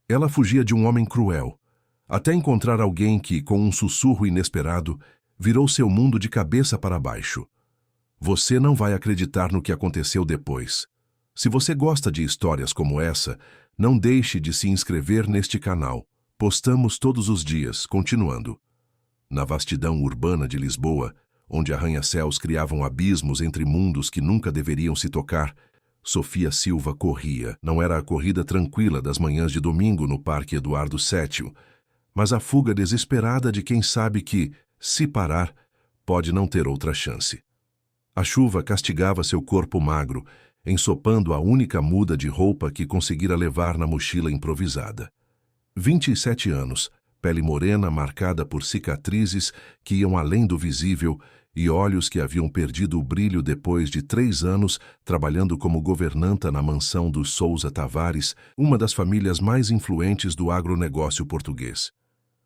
Ela fugia de um homem cruel, até encontrar alguém que, com um sussurro inesperado, virou seu mundo de cabeça para baixo. Você não vai acreditar no que aconteceu depois. Se você gosta de histórias como essa, não deixe de se inscrever neste canal. Postamos todos os dias, continuando. Na vastidão urbana de Lisboa, onde arranha-céus criavam abismos entre mundos que nunca deveriam se tocar, Sofia Silva corria. Não era a corrida tranquila das manhãs de domingo no Parque Eduardo VII, mas a fuga desesperada de quem sabe que, se parar, pode não ter outra chance. A chuva castigava seu corpo magro, ensopando a única muda de roupa que conseguira levar na mochila improvisada. 27 anos, pele morena marcada por cicatrizes que iam além do visível e olhos que haviam perdido o brilho depois de 3 anos trabalhando como governanta na mansão dos Sousa Tavares, uma das famílias mais influentes do agronegócio português.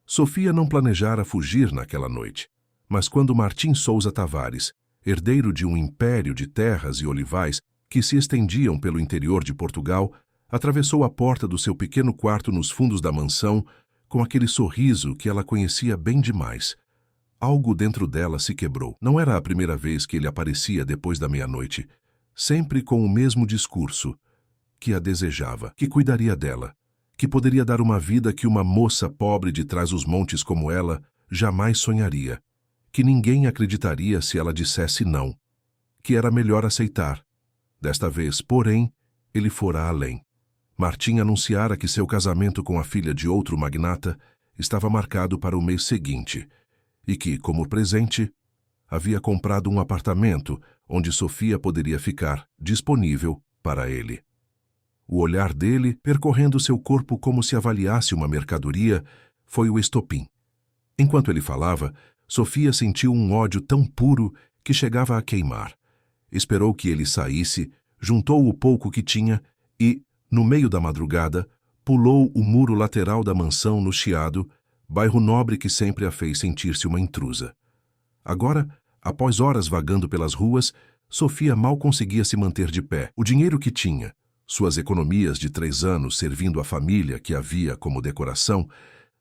Sofia não planejara fugir naquela noite, mas quando Martim Sousa Tavares, herdeiro de um império de terras e olivais que se estendiam pelo interior de Portugal, atravessou a porta do seu pequeno quarto nos fundos da mansão com aquele sorriso que ela conhecia bem demais. Algo dentro dela se quebrou. Não era a primeira vez que ele aparecia depois da meia-noite, sempre com o mesmo discurso, que a desejava, que cuidaria dela, que poderia dar uma vida que uma moça pobre de trás-os-montes como ela jamais sonharia, que ninguém acreditaria se ela dissesse não, que era melhor aceitar. Desta vez, porém, ele fora além. Martim anunciara que seu casamento com a filha de outro magnata estava marcado para o mês seguinte e que, como presente, havia comprado um apartamento onde Sofia poderia ficar disponível para ele. O olhar dele, percorrendo seu corpo como se avaliasse uma mercadoria, foi o estopim. Enquanto ele falava, Sofia sentiu um ódio tão puro que chegava a queimar. Esperou que ele saísse, juntou o pouco que tinha e, no meio da madrugada, pulou o muro lateral da mansão no Chiado, bairro nobre que sempre a fez sentir-se uma intrusa. Agora, após horas vagando pelas ruas, Sofia mal conseguia se manter de pé. O dinheiro que tinha, suas economias de 3 anos servindo a família que havia como decoração,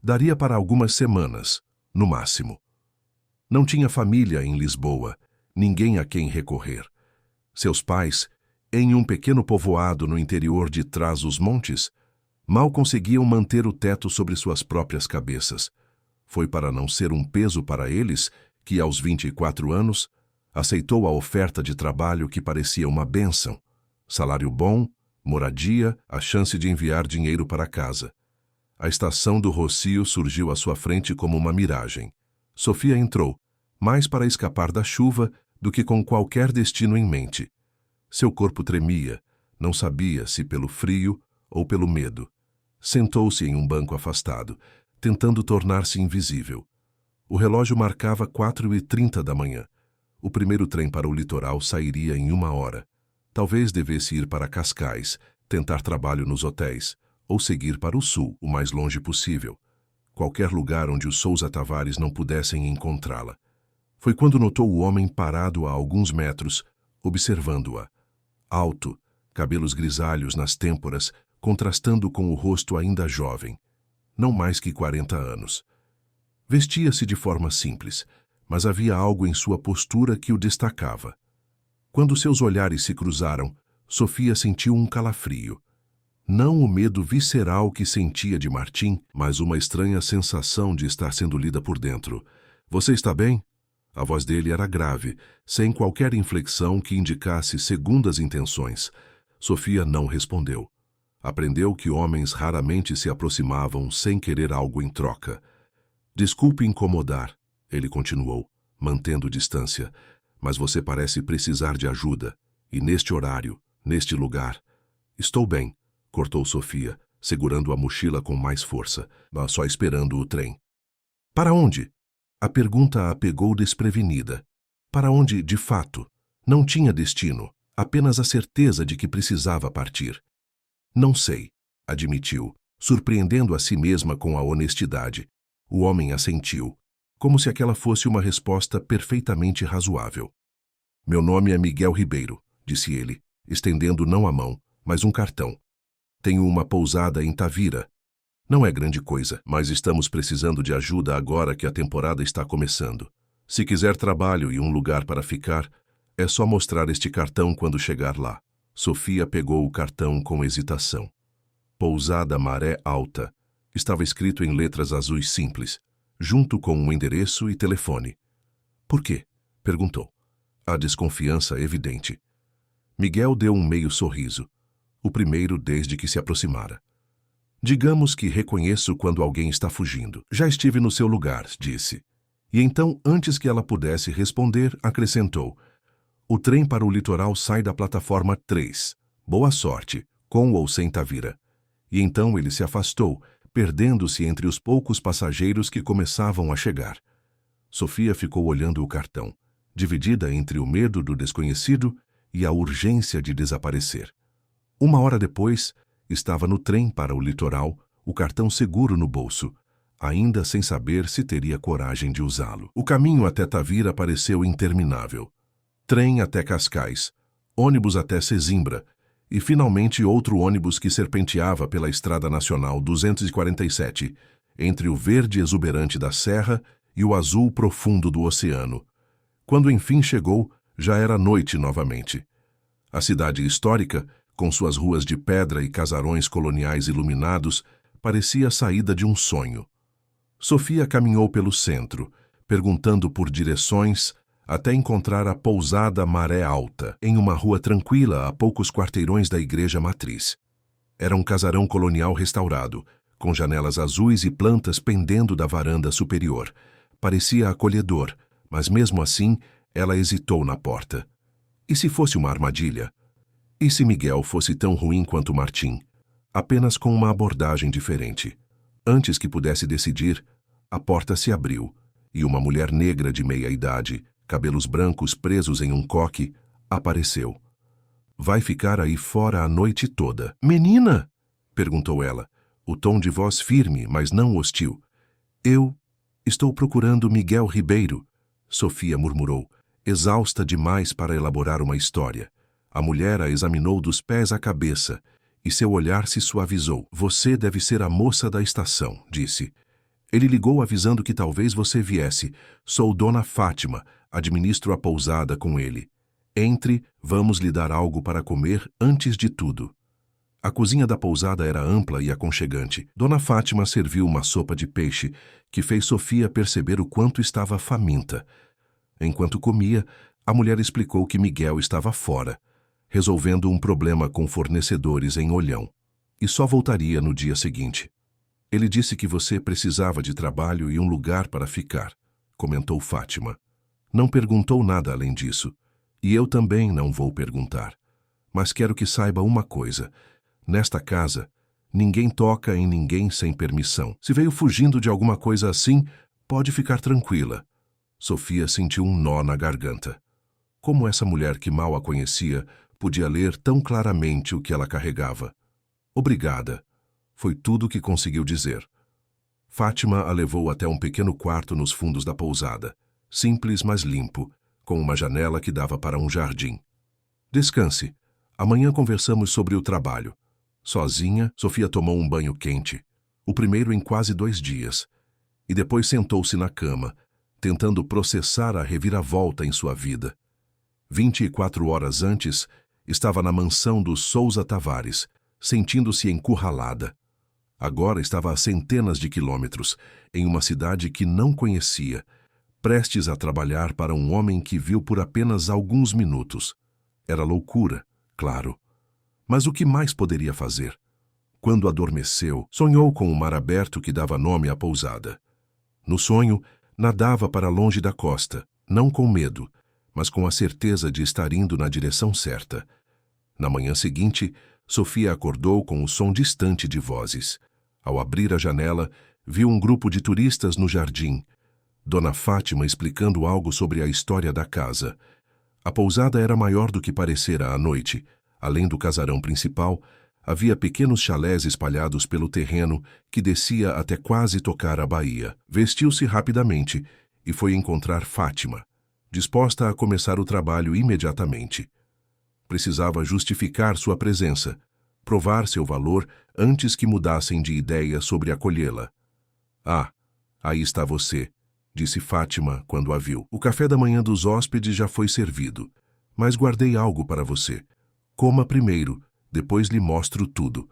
daria para algumas semanas, no máximo. Não tinha família em Lisboa, ninguém a quem recorrer. Seus pais, em um pequeno povoado no interior de Trás-os-Montes, mal conseguiam manter o teto sobre suas próprias cabeças. Foi para não ser um peso para eles que, aos 24 anos, aceitou a oferta de trabalho que parecia uma bênção. Salário bom, moradia, a chance de enviar dinheiro para casa. A estação do Rocio surgiu à sua frente como uma miragem. Sofia entrou, mais para escapar da chuva do que com qualquer destino em mente. Seu corpo tremia, não sabia se pelo frio ou pelo medo. Sentou-se em um banco afastado, tentando tornar-se invisível. O relógio marcava 4h30 da manhã. O primeiro trem para o litoral sairia em 1 hora. Talvez devesse ir para Cascais, tentar trabalho nos hotéis, ou seguir para o sul, o mais longe possível. Qualquer lugar onde os Sousa Tavares não pudessem encontrá-la. Foi quando notou o homem parado a alguns metros, observando-a. Alto, cabelos grisalhos nas têmporas, contrastando com o rosto ainda jovem, não mais que 40 anos. Vestia-se de forma simples, mas havia algo em sua postura que o destacava. Quando seus olhares se cruzaram, Sofia sentiu um calafrio. Não o medo visceral que sentia de Martim, mas uma estranha sensação de estar sendo lida por dentro. "Você está bem?" A voz dele era grave, sem qualquer inflexão que indicasse segundas intenções. Sofia não respondeu. Aprendeu que homens raramente se aproximavam sem querer algo em troca. "Desculpe incomodar", ele continuou, mantendo distância, "mas você parece precisar de ajuda, e neste horário, neste lugar." "Estou bem", cortou Sofia, segurando a mochila com mais força, mas só esperando o trem. "Para onde?" A pergunta a pegou desprevenida. Para onde, de fato? Não tinha destino, apenas a certeza de que precisava partir. "Não sei", admitiu, surpreendendo a si mesma com a honestidade. O homem assentiu, como se aquela fosse uma resposta perfeitamente razoável. "Meu nome é Miguel Ribeiro", disse ele, estendendo não a mão, mas um cartão. "Tenho uma pousada em Tavira." Não é grande coisa, mas estamos precisando de ajuda agora que a temporada está começando. Se quiser trabalho e um lugar para ficar, é só mostrar este cartão quando chegar lá. Sofia pegou o cartão com hesitação. Pousada Maré Alta. Estava escrito em letras azuis simples, junto com um endereço e telefone. Por quê? Perguntou. A desconfiança evidente. Miguel deu um meio sorriso, o primeiro desde que se aproximara. Digamos que reconheço quando alguém está fugindo. Já estive no seu lugar, disse. E então, antes que ela pudesse responder, acrescentou. O trem para o litoral sai da plataforma 3. Boa sorte, com ou sem Tavira. E então ele se afastou, perdendo-se entre os poucos passageiros que começavam a chegar. Sofia ficou olhando o cartão, dividida entre o medo do desconhecido e a urgência de desaparecer. 1 hora depois, estava no trem para o litoral, o cartão seguro no bolso, ainda sem saber se teria coragem de usá-lo. O caminho até Tavira pareceu interminável. Trem até Cascais, ônibus até Sesimbra, e finalmente outro ônibus que serpenteava pela Estrada Nacional 247, entre o verde exuberante da serra e o azul profundo do oceano. Quando enfim chegou, já era noite novamente. A cidade histórica, com suas ruas de pedra e casarões coloniais iluminados, parecia saída de um sonho. Sofia caminhou pelo centro, perguntando por direções, até encontrar a pousada Maré Alta, em uma rua tranquila a poucos quarteirões da igreja matriz. Era um casarão colonial restaurado, com janelas azuis e plantas pendendo da varanda superior. Parecia acolhedor, mas mesmo assim, ela hesitou na porta. E se fosse uma armadilha? E se Miguel fosse tão ruim quanto Martim? Apenas com uma abordagem diferente. Antes que pudesse decidir, a porta se abriu, e uma mulher negra de meia-idade, cabelos brancos presos em um coque, apareceu. Vai ficar aí fora a noite toda. Menina! Perguntou ela, o tom de voz firme, mas não hostil. Eu estou procurando Miguel Ribeiro, Sofia murmurou, exausta demais para elaborar uma história. A mulher a examinou dos pés à cabeça, e seu olhar se suavizou. Você deve ser a moça da estação, disse. Ele ligou avisando que talvez você viesse. Sou Dona Fátima, administro a pousada com ele. Entre, vamos lhe dar algo para comer antes de tudo. A cozinha da pousada era ampla e aconchegante. Dona Fátima serviu uma sopa de peixe, que fez Sofia perceber o quanto estava faminta. Enquanto comia, a mulher explicou que Miguel estava fora, resolvendo um problema com fornecedores em Olhão, e só voltaria no dia seguinte. Ele disse que você precisava de trabalho e um lugar para ficar, comentou Fátima. Não perguntou nada além disso, e eu também não vou perguntar. Mas quero que saiba uma coisa. Nesta casa, ninguém toca em ninguém sem permissão. Se veio fugindo de alguma coisa assim, pode ficar tranquila. Sofia sentiu um nó na garganta. Como essa mulher que mal a conhecia podia ler tão claramente o que ela carregava? Obrigada. Foi tudo o que conseguiu dizer. Fátima a levou até um pequeno quarto nos fundos da pousada, simples mas limpo, com uma janela que dava para um jardim. Descanse. Amanhã conversamos sobre o trabalho. Sozinha, Sofia tomou um banho quente, o primeiro em quase 2 dias, e depois sentou-se na cama, tentando processar a reviravolta em sua vida. 24 horas antes, estava na mansão dos Souza Tavares, sentindo-se encurralada. Agora estava a centenas de quilômetros, em uma cidade que não conhecia, prestes a trabalhar para um homem que viu por apenas alguns minutos. Era loucura, claro. Mas o que mais poderia fazer? Quando adormeceu, sonhou com o mar aberto que dava nome à pousada. No sonho, nadava para longe da costa, não com medo, mas com a certeza de estar indo na direção certa. Na manhã seguinte, Sofia acordou com o som distante de vozes. Ao abrir a janela, viu um grupo de turistas no jardim. Dona Fátima explicando algo sobre a história da casa. A pousada era maior do que parecera à noite. Além do casarão principal, havia pequenos chalés espalhados pelo terreno que descia até quase tocar a baía. Vestiu-se rapidamente e foi encontrar Fátima, disposta a começar o trabalho imediatamente. Precisava justificar sua presença, provar seu valor antes que mudassem de ideia sobre acolhê-la. "Ah, aí está você", disse Fátima quando a viu. "O café da manhã dos hóspedes já foi servido, mas guardei algo para você. Coma primeiro, depois lhe mostro tudo."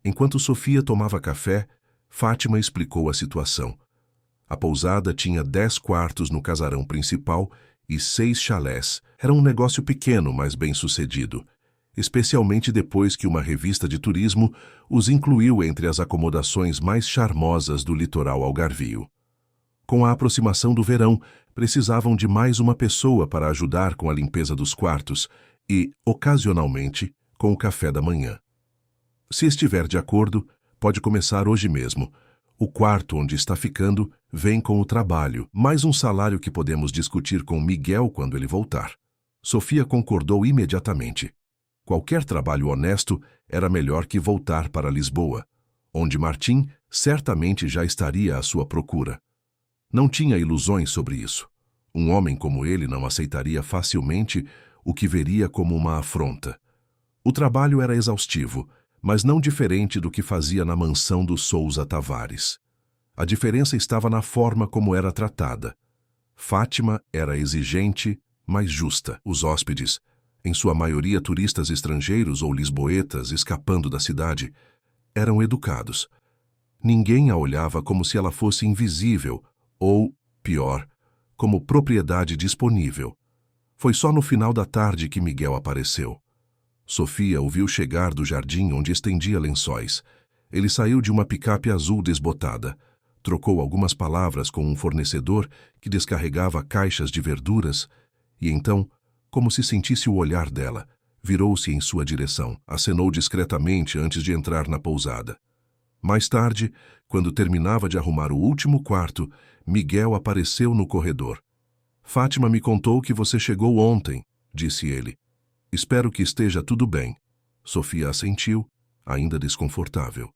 Enquanto Sofia tomava café, Fátima explicou a situação. A pousada tinha 10 quartos no casarão principal e 6 chalés. Era um negócio pequeno, mas bem-sucedido, especialmente depois que uma revista de turismo os incluiu entre as acomodações mais charmosas do litoral algarvio. Com a aproximação do verão, precisavam de mais uma pessoa para ajudar com a limpeza dos quartos e, ocasionalmente, com o café da manhã. "Se estiver de acordo, pode começar hoje mesmo. O quarto onde está ficando vem com o trabalho, mais um salário que podemos discutir com Miguel quando ele voltar." Sofia concordou imediatamente. Qualquer trabalho honesto era melhor que voltar para Lisboa, onde Martim certamente já estaria à sua procura. Não tinha ilusões sobre isso. Um homem como ele não aceitaria facilmente o que veria como uma afronta. O trabalho era exaustivo, mas não diferente do que fazia na mansão dos Sousa Tavares. A diferença estava na forma como era tratada. Fátima era exigente, mas justa. Os hóspedes, em sua maioria turistas estrangeiros ou lisboetas escapando da cidade, eram educados. Ninguém a olhava como se ela fosse invisível ou, pior, como propriedade disponível. Foi só no final da tarde que Miguel apareceu. Sofia o viu chegar do jardim onde estendia lençóis. Ele saiu de uma picape azul desbotada, trocou algumas palavras com um fornecedor que descarregava caixas de verduras e então, como se sentisse o olhar dela, virou-se em sua direção, acenou discretamente antes de entrar na pousada. Mais tarde, quando terminava de arrumar o último quarto, Miguel apareceu no corredor. "Fátima me contou que você chegou ontem", disse ele. "Espero que esteja tudo bem." Sofia assentiu, ainda desconfortável.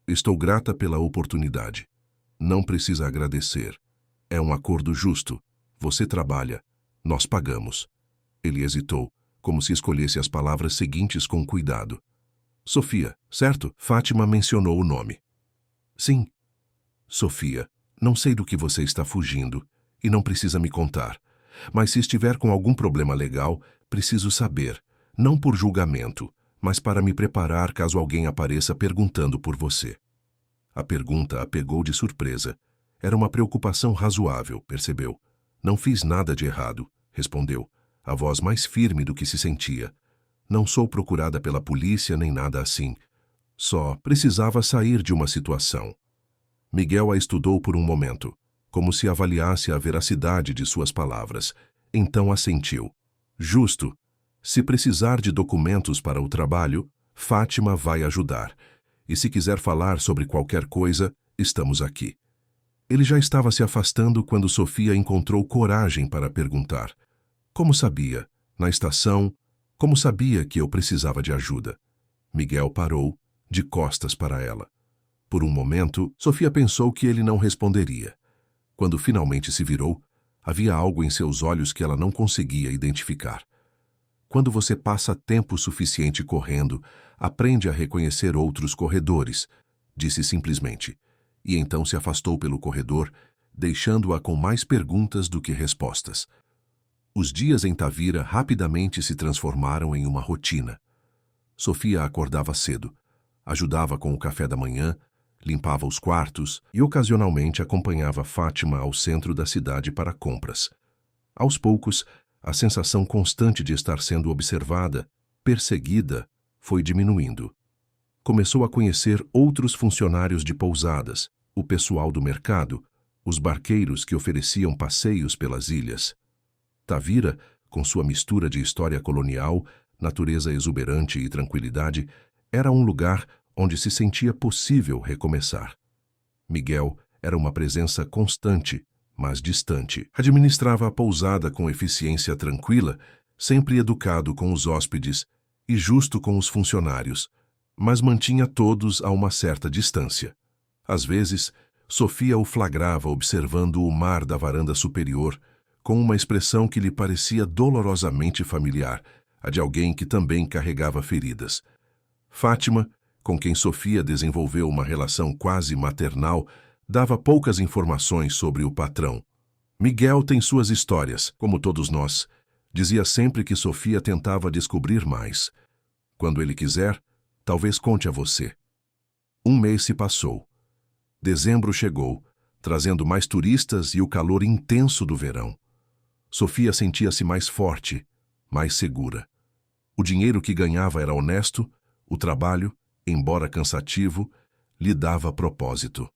"Estou grata pela oportunidade." "Não precisa agradecer. É um acordo justo. Você trabalha. Nós pagamos." Ele hesitou, como se escolhesse as palavras seguintes com cuidado. "Sofia, certo?" Fátima mencionou o nome. "Sim." "Sofia, não sei do que você está fugindo e não precisa me contar. Mas se estiver com algum problema legal, preciso saber, não por julgamento, mas para me preparar caso alguém apareça perguntando por você." A pergunta a pegou de surpresa. Era uma preocupação razoável, percebeu. "Não fiz nada de errado", respondeu, a voz mais firme do que se sentia. "Não sou procurada pela polícia nem nada assim. Só precisava sair de uma situação." Miguel a estudou por um momento, como se avaliasse a veracidade de suas palavras. Então assentiu. "Justo. Se precisar de documentos para o trabalho, Fátima vai ajudar. E se quiser falar sobre qualquer coisa, estamos aqui." Ele já estava se afastando quando Sofia encontrou coragem para perguntar. "Como sabia? Na estação? Como sabia que eu precisava de ajuda?" Miguel parou, de costas para ela. Por um momento, Sofia pensou que ele não responderia. Quando finalmente se virou, havia algo em seus olhos que ela não conseguia identificar. Quando você passa tempo suficiente correndo, aprende a reconhecer outros corredores, disse simplesmente, e então se afastou pelo corredor, deixando-a com mais perguntas do que respostas. Os dias em Tavira rapidamente se transformaram em uma rotina. Sofia acordava cedo, ajudava com o café da manhã, limpava os quartos e ocasionalmente acompanhava Fátima ao centro da cidade para compras. Aos poucos, a sensação constante de estar sendo observada, perseguida, foi diminuindo. Começou a conhecer outros funcionários de pousadas, o pessoal do mercado, os barqueiros que ofereciam passeios pelas ilhas. Tavira, com sua mistura de história colonial, natureza exuberante e tranquilidade, era um lugar onde se sentia possível recomeçar. Miguel era uma presença constante, mas distante. Administrava a pousada com eficiência tranquila, sempre educado com os hóspedes e justo com os funcionários, mas mantinha todos a uma certa distância. Às vezes, Sofia o flagrava observando o mar da varanda superior, com uma expressão que lhe parecia dolorosamente familiar, a de alguém que também carregava feridas. Fátima, com quem Sofia desenvolveu uma relação quase maternal, dava poucas informações sobre o patrão. Miguel tem suas histórias, como todos nós. Dizia sempre que Sofia tentava descobrir mais. Quando ele quiser, talvez conte a você. Um mês se passou. Dezembro chegou, trazendo mais turistas e o calor intenso do verão. Sofia sentia-se mais forte, mais segura. O dinheiro que ganhava era honesto, o trabalho, embora cansativo, lhe dava propósito.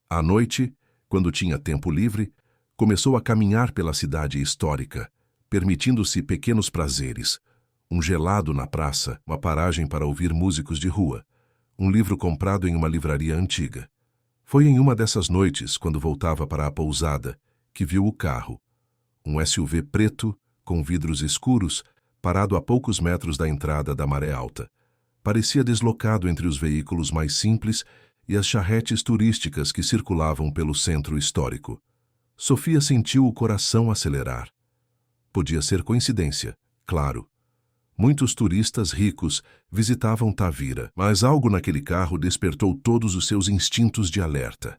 À noite, quando tinha tempo livre, começou a caminhar pela cidade histórica, permitindo-se pequenos prazeres, um gelado na praça, uma paragem para ouvir músicos de rua, um livro comprado em uma livraria antiga. Foi em uma dessas noites, quando voltava para a pousada, que viu o carro. Um SUV preto, com vidros escuros, parado a poucos metros da entrada da Maré Alta. Parecia deslocado entre os veículos mais simples e as charretes turísticas que circulavam pelo centro histórico. Sofia sentiu o coração acelerar. Podia ser coincidência, claro. Muitos turistas ricos visitavam Tavira, mas algo naquele carro despertou todos os seus instintos de alerta.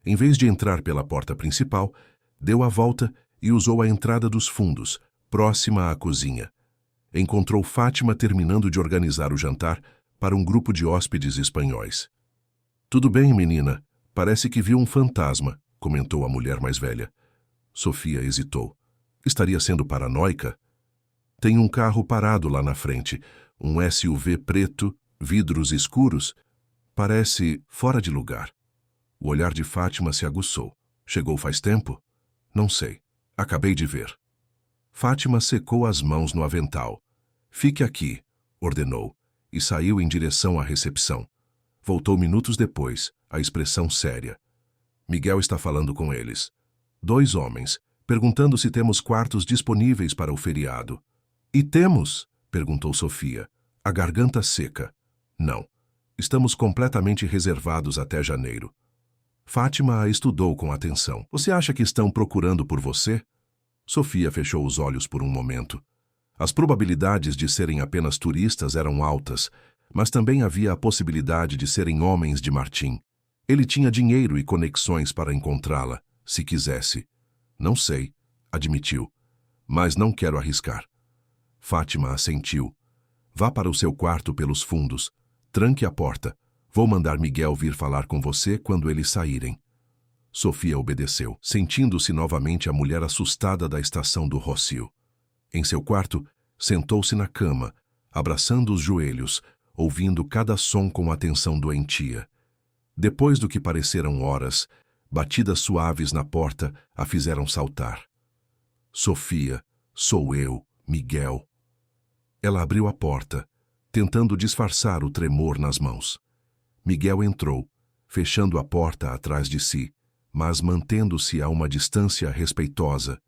Em vez de entrar pela porta principal, deu a volta e usou a entrada dos fundos, próxima à cozinha. Encontrou Fátima terminando de organizar o jantar para um grupo de hóspedes espanhóis. "Tudo bem, menina. Parece que viu um fantasma", comentou a mulher mais velha. Sofia hesitou. Estaria sendo paranoica? "Tem um carro parado lá na frente, um SUV preto, vidros escuros. Parece fora de lugar." O olhar de Fátima se aguçou. "Chegou faz tempo?" "Não sei. Acabei de ver." Fátima secou as mãos no avental. "Fique aqui", ordenou, e saiu em direção à recepção. Voltou minutos depois, a expressão séria. "Miguel está falando com eles. 2 homens, perguntando se temos quartos disponíveis para o feriado." "E temos?" perguntou Sofia, a garganta seca. "Não. Estamos completamente reservados até janeiro." Fátima a estudou com atenção. "Você acha que estão procurando por você?" Sofia fechou os olhos por um momento. As probabilidades de serem apenas turistas eram altas, mas também havia a possibilidade de serem homens de Martim. Ele tinha dinheiro e conexões para encontrá-la, se quisesse. "Não sei", admitiu, "mas não quero arriscar." Fátima assentiu. "Vá para o seu quarto pelos fundos. Tranque a porta. Vou mandar Miguel vir falar com você quando eles saírem." Sofia obedeceu, sentindo-se novamente a mulher assustada da estação do Rossio. Em seu quarto, sentou-se na cama, abraçando os joelhos, ouvindo cada som com atenção doentia. Depois do que pareceram horas, batidas suaves na porta a fizeram saltar. "Sofia, sou eu, Miguel." Ela abriu a porta, tentando disfarçar o tremor nas mãos. Miguel entrou, fechando a porta atrás de si, mas mantendo-se a uma distância respeitosa.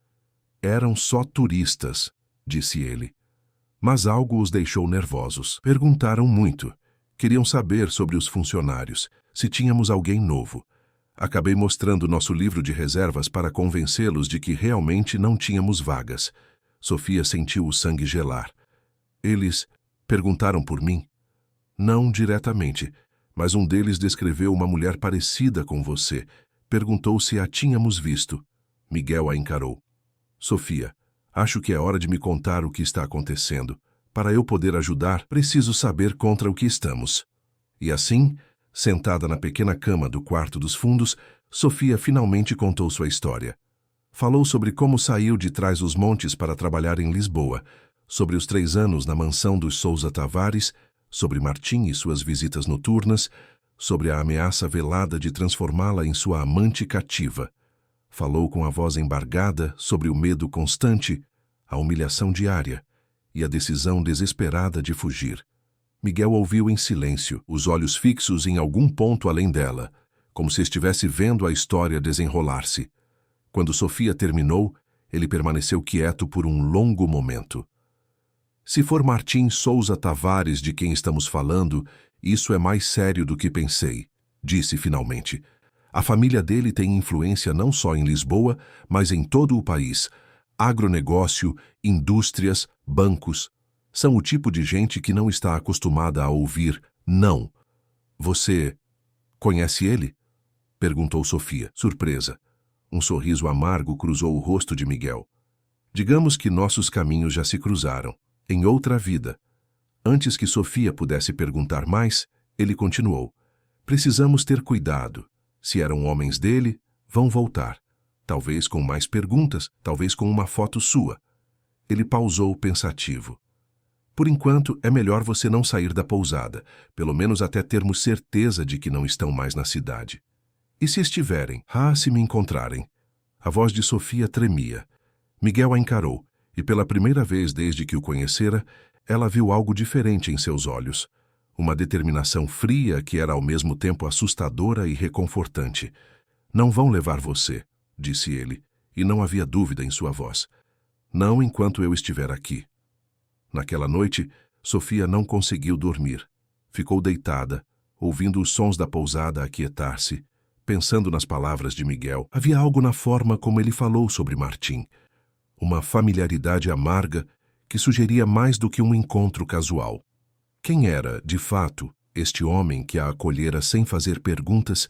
"Eram só turistas", disse ele. Mas algo os deixou nervosos. Perguntaram muito. Queriam saber sobre os funcionários, se tínhamos alguém novo. Acabei mostrando nosso livro de reservas para convencê-los de que realmente não tínhamos vagas. Sofia sentiu o sangue gelar. "Eles perguntaram por mim?" "Não diretamente, mas um deles descreveu uma mulher parecida com você. Perguntou se a tínhamos visto." Miguel a encarou. "Sofia, acho que é hora de me contar o que está acontecendo. Para eu poder ajudar, preciso saber contra o que estamos." E assim, sentada na pequena cama do quarto dos fundos, Sofia finalmente contou sua história. Falou sobre como saiu de trás os montes para trabalhar em Lisboa, sobre os 3 anos na mansão dos Sousa Tavares, sobre Martim e suas visitas noturnas, sobre a ameaça velada de transformá-la em sua amante cativa. Falou com a voz embargada sobre o medo constante, a humilhação diária e a decisão desesperada de fugir. Miguel ouviu em silêncio, os olhos fixos em algum ponto além dela, como se estivesse vendo a história desenrolar-se. Quando Sofia terminou, ele permaneceu quieto por um longo momento. "Se for Martim Sousa Tavares de quem estamos falando, isso é mais sério do que pensei", disse finalmente. "A família dele tem influência não só em Lisboa, mas em todo o país. Agronegócio, indústrias, bancos. São o tipo de gente que não está acostumada a ouvir Não. Você conhece ele? Perguntou Sofia, surpresa. Um sorriso amargo cruzou o rosto de Miguel. Digamos que nossos caminhos já se cruzaram, em outra vida. Antes que Sofia pudesse perguntar mais, ele continuou. Precisamos ter cuidado. Se eram homens dele, vão voltar. Talvez com mais perguntas, talvez com uma foto sua. Ele pausou pensativo. Por enquanto, é melhor você não sair da pousada, pelo menos até termos certeza de que não estão mais na cidade. E se estiverem? Se me encontrarem. A voz de Sofia tremia. Miguel a encarou, e pela primeira vez desde que o conhecera, ela viu algo diferente em seus olhos. Uma determinação fria que era ao mesmo tempo assustadora e reconfortante. Não vão levar você, disse ele, e não havia dúvida em sua voz. Não enquanto eu estiver aqui. Naquela noite, Sofia não conseguiu dormir. Ficou deitada, ouvindo os sons da pousada aquietar-se, pensando nas palavras de Miguel. Havia algo na forma como ele falou sobre Martim. Uma familiaridade amarga que sugeria mais do que um encontro casual. Quem era, de fato, este homem que a acolhera sem fazer perguntas,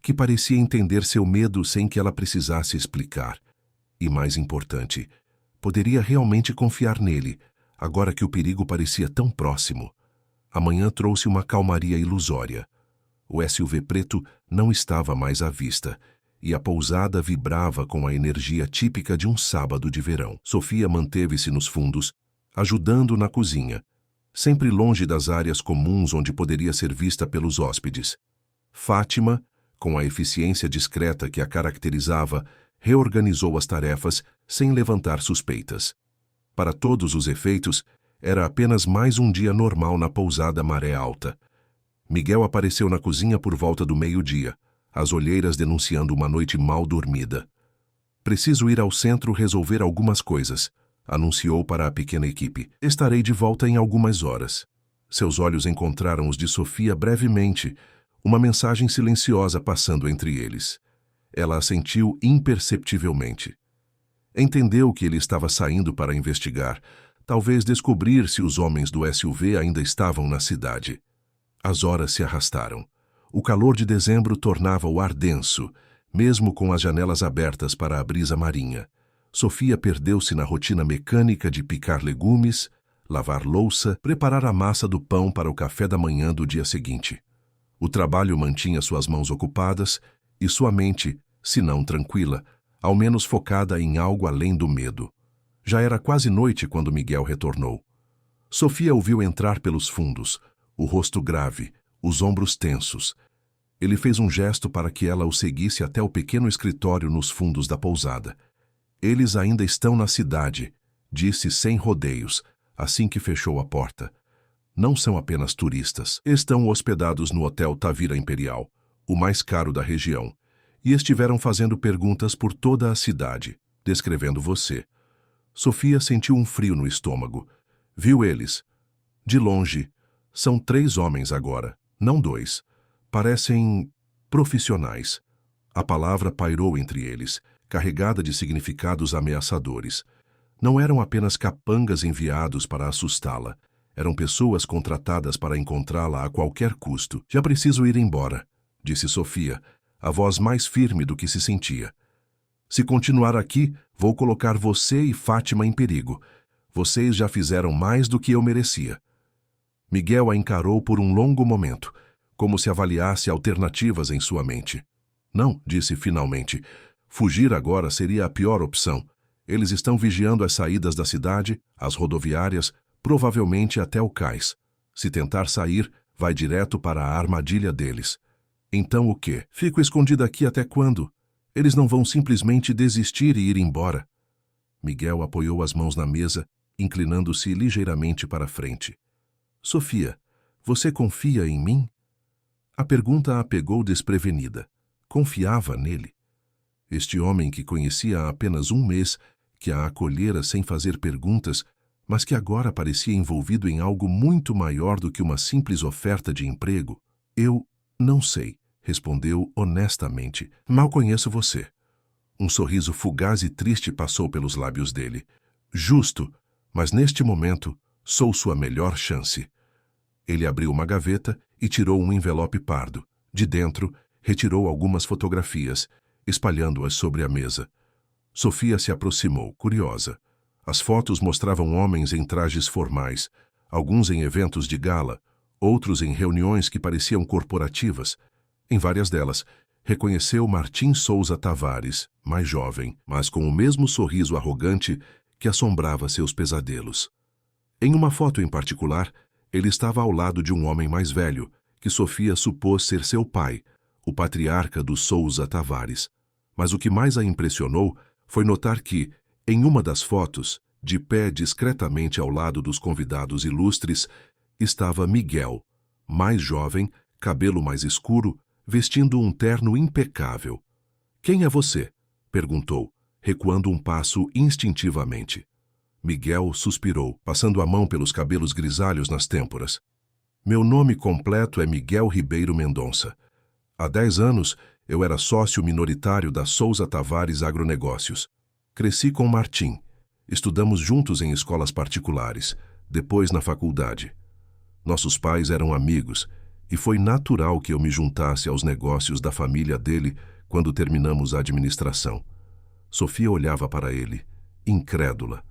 que parecia entender seu medo sem que ela precisasse explicar? E mais importante, poderia realmente confiar nele, agora que o perigo parecia tão próximo. A manhã trouxe uma calmaria ilusória. O SUV preto não estava mais à vista, e a pousada vibrava com a energia típica de um sábado de verão. Sofia manteve-se nos fundos, ajudando na cozinha, sempre longe das áreas comuns onde poderia ser vista pelos hóspedes. Fátima, com a eficiência discreta que a caracterizava, reorganizou as tarefas sem levantar suspeitas. Para todos os efeitos, era apenas mais um dia normal na pousada Maré Alta. Miguel apareceu na cozinha por volta do meio-dia, as olheiras denunciando uma noite mal dormida. Preciso ir ao centro resolver algumas coisas, anunciou para a pequena equipe. Estarei de volta em algumas horas. Seus olhos encontraram os de Sofia brevemente, uma mensagem silenciosa passando entre eles. Ela assentiu imperceptivelmente. Entendeu que ele estava saindo para investigar, talvez descobrir se os homens do SUV ainda estavam na cidade. As horas se arrastaram. O calor de dezembro tornava o ar denso, mesmo com as janelas abertas para a brisa marinha. Sofia perdeu-se na rotina mecânica de picar legumes, lavar louça, preparar a massa do pão para o café da manhã do dia seguinte. O trabalho mantinha suas mãos ocupadas e sua mente, se não tranquila, ao menos focada em algo além do medo. Já era quase noite quando Miguel retornou. Sofia o viu entrar pelos fundos, o rosto grave, os ombros tensos. Ele fez um gesto para que ela o seguisse até o pequeno escritório nos fundos da pousada. Eles ainda estão na cidade, disse sem rodeios, assim que fechou a porta. Não são apenas turistas. Estão hospedados no Hotel Tavira Imperial, o mais caro da região, e estiveram fazendo perguntas por toda a cidade, descrevendo você. Sofia sentiu um frio no estômago. Viu eles. De longe. São 3 homens agora, não 2. Parecem profissionais. A palavra pairou entre eles, carregada de significados ameaçadores. Não eram apenas capangas enviados para assustá-la. Eram pessoas contratadas para encontrá-la a qualquer custo. Já preciso ir embora, disse Sofia, a voz mais firme do que se sentia. Se continuar aqui, vou colocar você e Fátima em perigo. Vocês já fizeram mais do que eu merecia. Miguel a encarou por um longo momento, como se avaliasse alternativas em sua mente. Não, disse finalmente. Fugir agora seria a pior opção. Eles estão vigiando as saídas da cidade, as rodoviárias, provavelmente até o cais. Se tentar sair, vai direto para a armadilha deles. Então o quê? Fico escondida aqui até quando? Eles não vão simplesmente desistir e ir embora. Miguel apoiou as mãos na mesa, inclinando-se ligeiramente para frente. Sofia, você confia em mim? A pergunta a pegou desprevenida. Confiava nele? Este homem que conhecia há apenas um mês, que a acolhera sem fazer perguntas, mas que agora parecia envolvido em algo muito maior do que uma simples oferta de emprego. Eu não sei, respondeu honestamente. Mal conheço você. Um sorriso fugaz e triste passou pelos lábios dele. Justo, mas neste momento sou sua melhor chance. Ele abriu uma gaveta e tirou um envelope pardo. De dentro, retirou algumas fotografias, espalhando-as sobre a mesa. Sofia se aproximou, curiosa. As fotos mostravam homens em trajes formais, alguns em eventos de gala, outros em reuniões que pareciam corporativas. Em várias delas, reconheceu Martim Souza Tavares, mais jovem, mas com o mesmo sorriso arrogante que assombrava seus pesadelos. Em uma foto em particular, ele estava ao lado de um homem mais velho, que Sofia supôs ser seu pai, o patriarca dos Souza Tavares. Mas o que mais a impressionou foi notar que, em uma das fotos, de pé discretamente ao lado dos convidados ilustres, estava Miguel, mais jovem, cabelo mais escuro, vestindo um terno impecável. "Quem é você?" perguntou, recuando um passo instintivamente. Miguel suspirou, passando a mão pelos cabelos grisalhos nas têmporas. "Meu nome completo é Miguel Ribeiro Mendonça. Há 10 anos, eu era sócio minoritário da Souza Tavares Agronegócios. Cresci com Martim. Estudamos juntos em escolas particulares, depois na faculdade. Nossos pais eram amigos, e foi natural que eu me juntasse aos negócios da família dele quando terminamos a administração." Sofia olhava para ele, incrédula.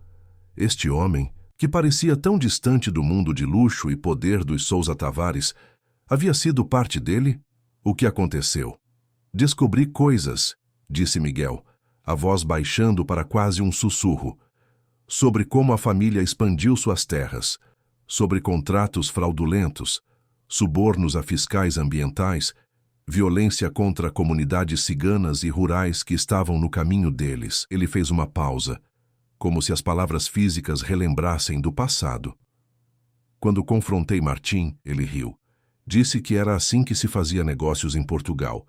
Este homem, que parecia tão distante do mundo de luxo e poder dos Souza Tavares, havia sido parte dele? O que aconteceu? "Descobri coisas", disse Miguel, a voz baixando para quase um sussurro, "sobre como a família expandiu suas terras, sobre contratos fraudulentos, subornos a fiscais ambientais, violência contra comunidades ciganas e rurais que estavam no caminho deles." Ele fez uma pausa, como se as palavras físicas relembrassem do passado. "Quando confrontei Martim, ele riu. Disse que era assim que se fazia negócios em Portugal,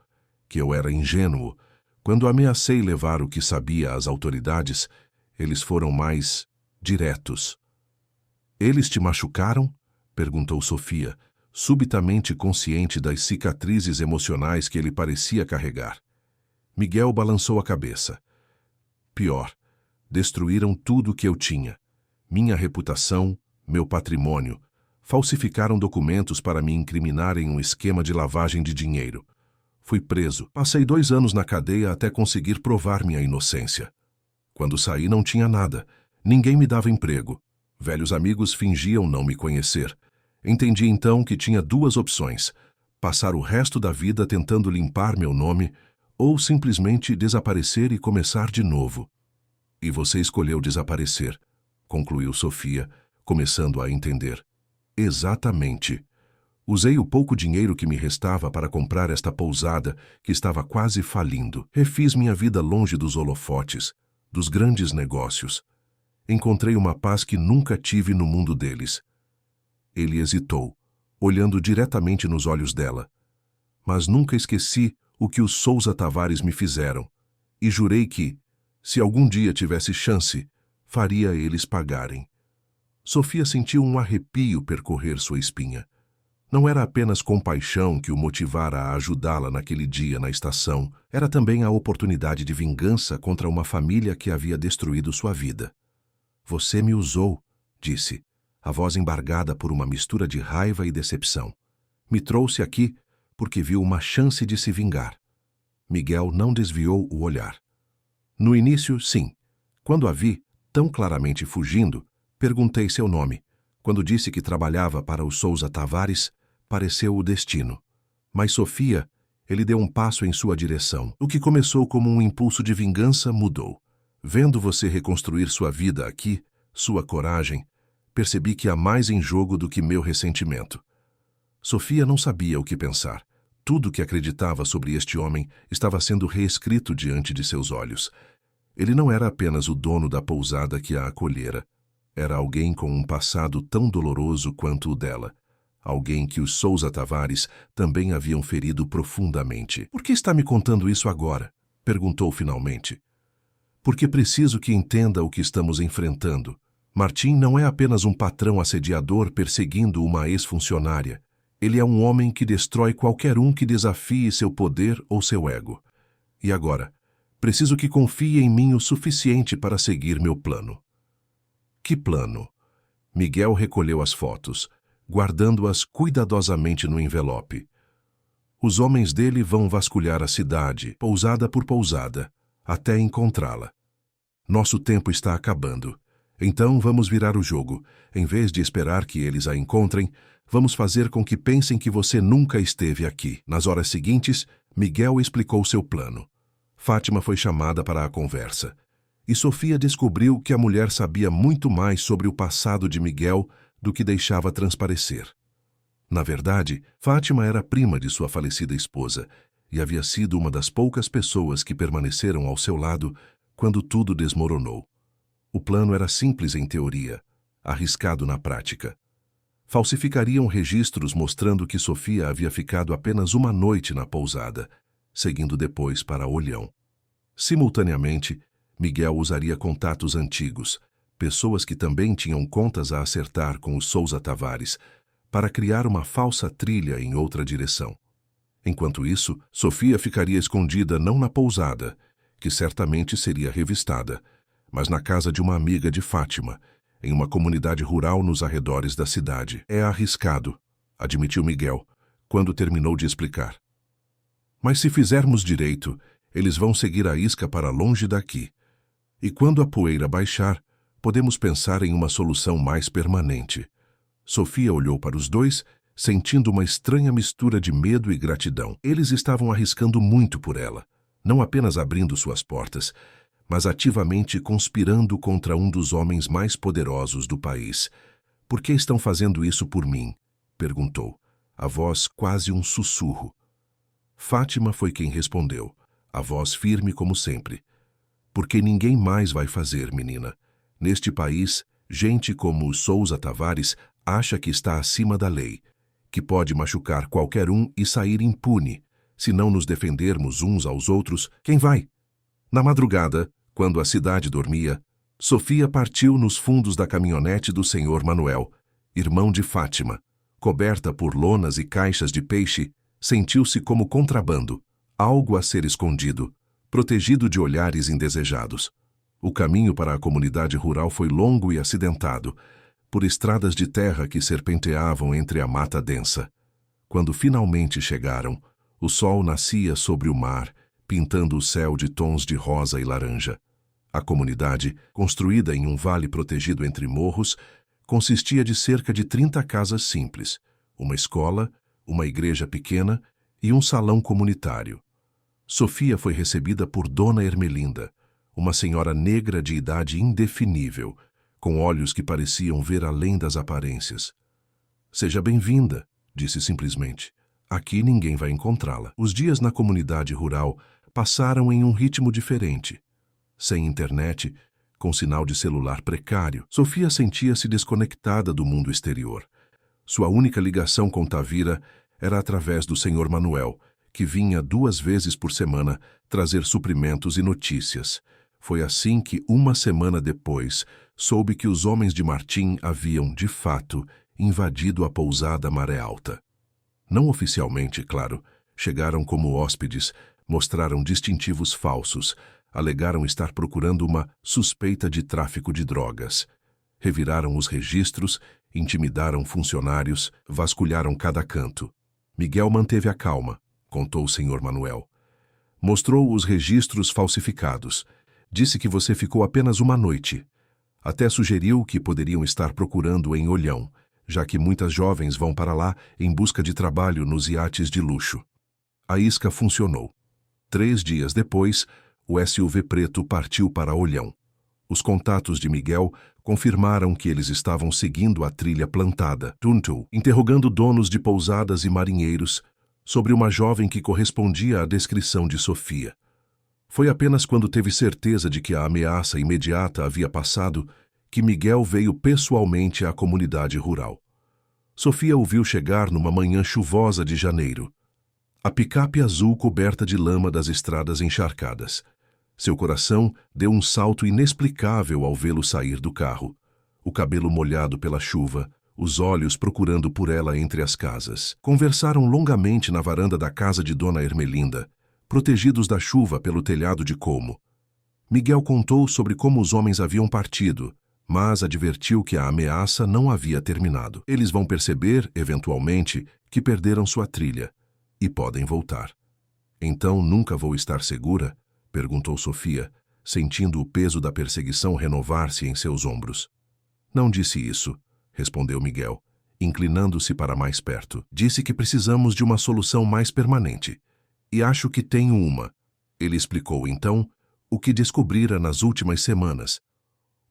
que eu era ingênuo. Quando ameacei levar o que sabia às autoridades, eles foram mais diretos." "Eles te machucaram?" perguntou Sofia, subitamente consciente das cicatrizes emocionais que ele parecia carregar. Miguel balançou a cabeça. "Pior. Destruíram tudo o que eu tinha. Minha reputação, meu patrimônio. Falsificaram documentos para me incriminar em um esquema de lavagem de dinheiro. Fui preso. Passei 2 anos na cadeia até conseguir provar minha inocência. Quando saí não tinha nada. Ninguém me dava emprego. Velhos amigos fingiam não me conhecer. Entendi então que tinha 2 opções: passar o resto da vida tentando limpar meu nome ou simplesmente desaparecer e começar de novo. E você escolheu desaparecer", concluiu Sofia, começando a entender. "Exatamente. Usei o pouco dinheiro que me restava para comprar esta pousada que estava quase falindo. Refiz minha vida longe dos holofotes, dos grandes negócios. Encontrei uma paz que nunca tive no mundo deles." Ele hesitou, olhando diretamente nos olhos dela. "Mas nunca esqueci o que os Souza Tavares me fizeram, e jurei que, se algum dia tivesse chance, faria eles pagarem." Sofia sentiu um arrepio percorrer sua espinha. Não era apenas compaixão que o motivara a ajudá-la naquele dia na estação, era também a oportunidade de vingança contra uma família que havia destruído sua vida. "Você me usou", disse, a voz embargada por uma mistura de raiva e decepção. "Me trouxe aqui porque viu uma chance de se vingar." Miguel não desviou o olhar. "No início, sim. Quando a vi, tão claramente fugindo, perguntei seu nome. Quando disse que trabalhava para os Souza Tavares, pareceu o destino. Mas Sofia, ele deu um passo em sua direção. O que começou como um impulso de vingança mudou. Vendo você reconstruir sua vida aqui, sua coragem, percebi que há mais em jogo do que meu ressentimento." Sofia não sabia o que pensar. Tudo o que acreditava sobre este homem estava sendo reescrito diante de seus olhos. Ele não era apenas o dono da pousada que a acolhera. Era alguém com um passado tão doloroso quanto o dela. Alguém que os Souza Tavares também haviam ferido profundamente. "Por que está me contando isso agora?" perguntou finalmente. "Porque preciso que entenda o que estamos enfrentando. Martim não é apenas um patrão assediador perseguindo uma ex-funcionária. Ele é um homem que destrói qualquer um que desafie seu poder ou seu ego. E agora, preciso que confie em mim o suficiente para seguir meu plano." "Que plano?" Miguel recolheu as fotos, guardando-as cuidadosamente no envelope. Os homens dele vão vasculhar a cidade, pousada por pousada, até encontrá-la. Nosso tempo está acabando. Então vamos virar o jogo. Em vez de esperar que eles a encontrem, vamos fazer com que pensem que você nunca esteve aqui. Nas horas seguintes, Miguel explicou seu plano. Fátima foi chamada para a conversa. E Sofia descobriu que a mulher sabia muito mais sobre o passado de Miguel do que deixava transparecer. Na verdade, Fátima era prima de sua falecida esposa e havia sido uma das poucas pessoas que permaneceram ao seu lado quando tudo desmoronou. O plano era simples em teoria, arriscado na prática. Falsificariam registros mostrando que Sofia havia ficado apenas uma noite na pousada, seguindo depois para Olhão. Simultaneamente, Miguel usaria contatos antigos, pessoas que também tinham contas a acertar com os Sousa Tavares, para criar uma falsa trilha em outra direção. Enquanto isso, Sofia ficaria escondida não na pousada, que certamente seria revistada, mas na casa de uma amiga de Fátima, em uma comunidade rural nos arredores da cidade. É arriscado, admitiu Miguel, quando terminou de explicar. Mas se fizermos direito, eles vão seguir a isca para longe daqui. E quando a poeira baixar, podemos pensar em uma solução mais permanente. Sofia olhou para os dois, sentindo uma estranha mistura de medo e gratidão. Eles estavam arriscando muito por ela, não apenas abrindo suas portas, mas ativamente conspirando contra um dos homens mais poderosos do país. Por que estão fazendo isso por mim? Perguntou, a voz quase um sussurro. Fátima foi quem respondeu, a voz firme como sempre. Porque ninguém mais vai fazer, menina. Neste país, gente como Sousa Tavares acha que está acima da lei, que pode machucar qualquer um e sair impune. Se não nos defendermos uns aos outros, quem vai? Na madrugada, quando a cidade dormia, Sofia partiu nos fundos da caminhonete do senhor Manuel, irmão de Fátima. Coberta por lonas e caixas de peixe, sentiu-se como contrabando, algo a ser escondido, protegido de olhares indesejados. O caminho para a comunidade rural foi longo e acidentado, por estradas de terra que serpenteavam entre a mata densa. Quando finalmente chegaram, o sol nascia sobre o mar, pintando o céu de tons de rosa e laranja. A comunidade, construída em um vale protegido entre morros, consistia de cerca de 30 casas simples, uma escola, uma igreja pequena e um salão comunitário. Sofia foi recebida por Dona Ermelinda, uma senhora negra de idade indefinível, com olhos que pareciam ver além das aparências. Seja bem-vinda, disse simplesmente. Aqui ninguém vai encontrá-la. Os dias na comunidade rural passaram em um ritmo diferente. Sem internet, com sinal de celular precário, Sofia sentia-se desconectada do mundo exterior. Sua única ligação com Tavira era através do senhor Manuel, que vinha 2 vezes por semana trazer suprimentos e notícias. Foi assim que, uma semana depois, soube que os homens de Martim haviam, de fato, invadido a pousada Maré Alta. Não oficialmente, claro, chegaram como hóspedes, mostraram distintivos falsos, alegaram estar procurando uma suspeita de tráfico de drogas. Reviraram os registros, intimidaram funcionários, vasculharam cada canto. Miguel manteve a calma, contou o senhor Manuel. Mostrou os registros falsificados. Disse que você ficou apenas uma noite. Até sugeriu que poderiam estar procurando em Olhão, já que muitas jovens vão para lá em busca de trabalho nos iates de luxo. A isca funcionou. 3 dias depois, o SUV preto partiu para Olhão. Os contatos de Miguel confirmaram que eles estavam seguindo a trilha plantada, interrogando donos de pousadas e marinheiros sobre uma jovem que correspondia à descrição de Sofia. Foi apenas quando teve certeza de que a ameaça imediata havia passado que Miguel veio pessoalmente à comunidade rural. Sofia o viu chegar numa manhã chuvosa de janeiro. A picape azul coberta de lama das estradas encharcadas. Seu coração deu um salto inexplicável ao vê-lo sair do carro. O cabelo molhado pela chuva, os olhos procurando por ela entre as casas. Conversaram longamente na varanda da casa de Dona Ermelinda, protegidos da chuva pelo telhado de colmo. Miguel contou sobre como os homens haviam partido, mas advertiu que a ameaça não havia terminado. Eles vão perceber, eventualmente, que perderam sua trilha e podem voltar. Então nunca vou estar segura? Perguntou Sofia, sentindo o peso da perseguição renovar-se em seus ombros. Não disse isso, respondeu Miguel, inclinando-se para mais perto. Disse que precisamos de uma solução mais permanente. E acho que tenho uma. Ele explicou então o que descobrira nas últimas semanas.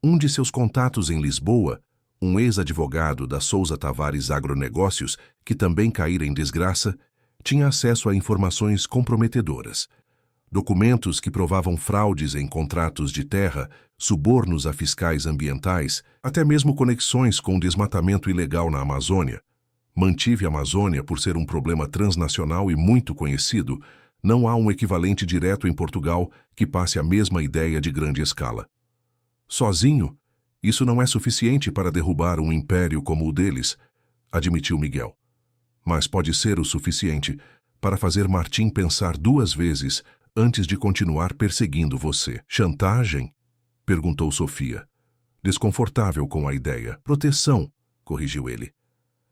Um de seus contatos em Lisboa, um ex-advogado da Sousa Tavares Agronegócios, que também caíra em desgraça, tinha acesso a informações comprometedoras. Documentos que provavam fraudes em contratos de terra, subornos a fiscais ambientais, até mesmo conexões com o desmatamento ilegal na Amazônia. Mantive a Amazônia por ser um problema transnacional e muito conhecido. Não há um equivalente direto em Portugal que passe a mesma ideia de grande escala. Sozinho, isso não é suficiente para derrubar um império como o deles, admitiu Miguel. Mas pode ser o suficiente para fazer Martim pensar 2 vezes antes de continuar perseguindo você. Chantagem? Perguntou Sofia, desconfortável com a ideia. Proteção, corrigiu ele.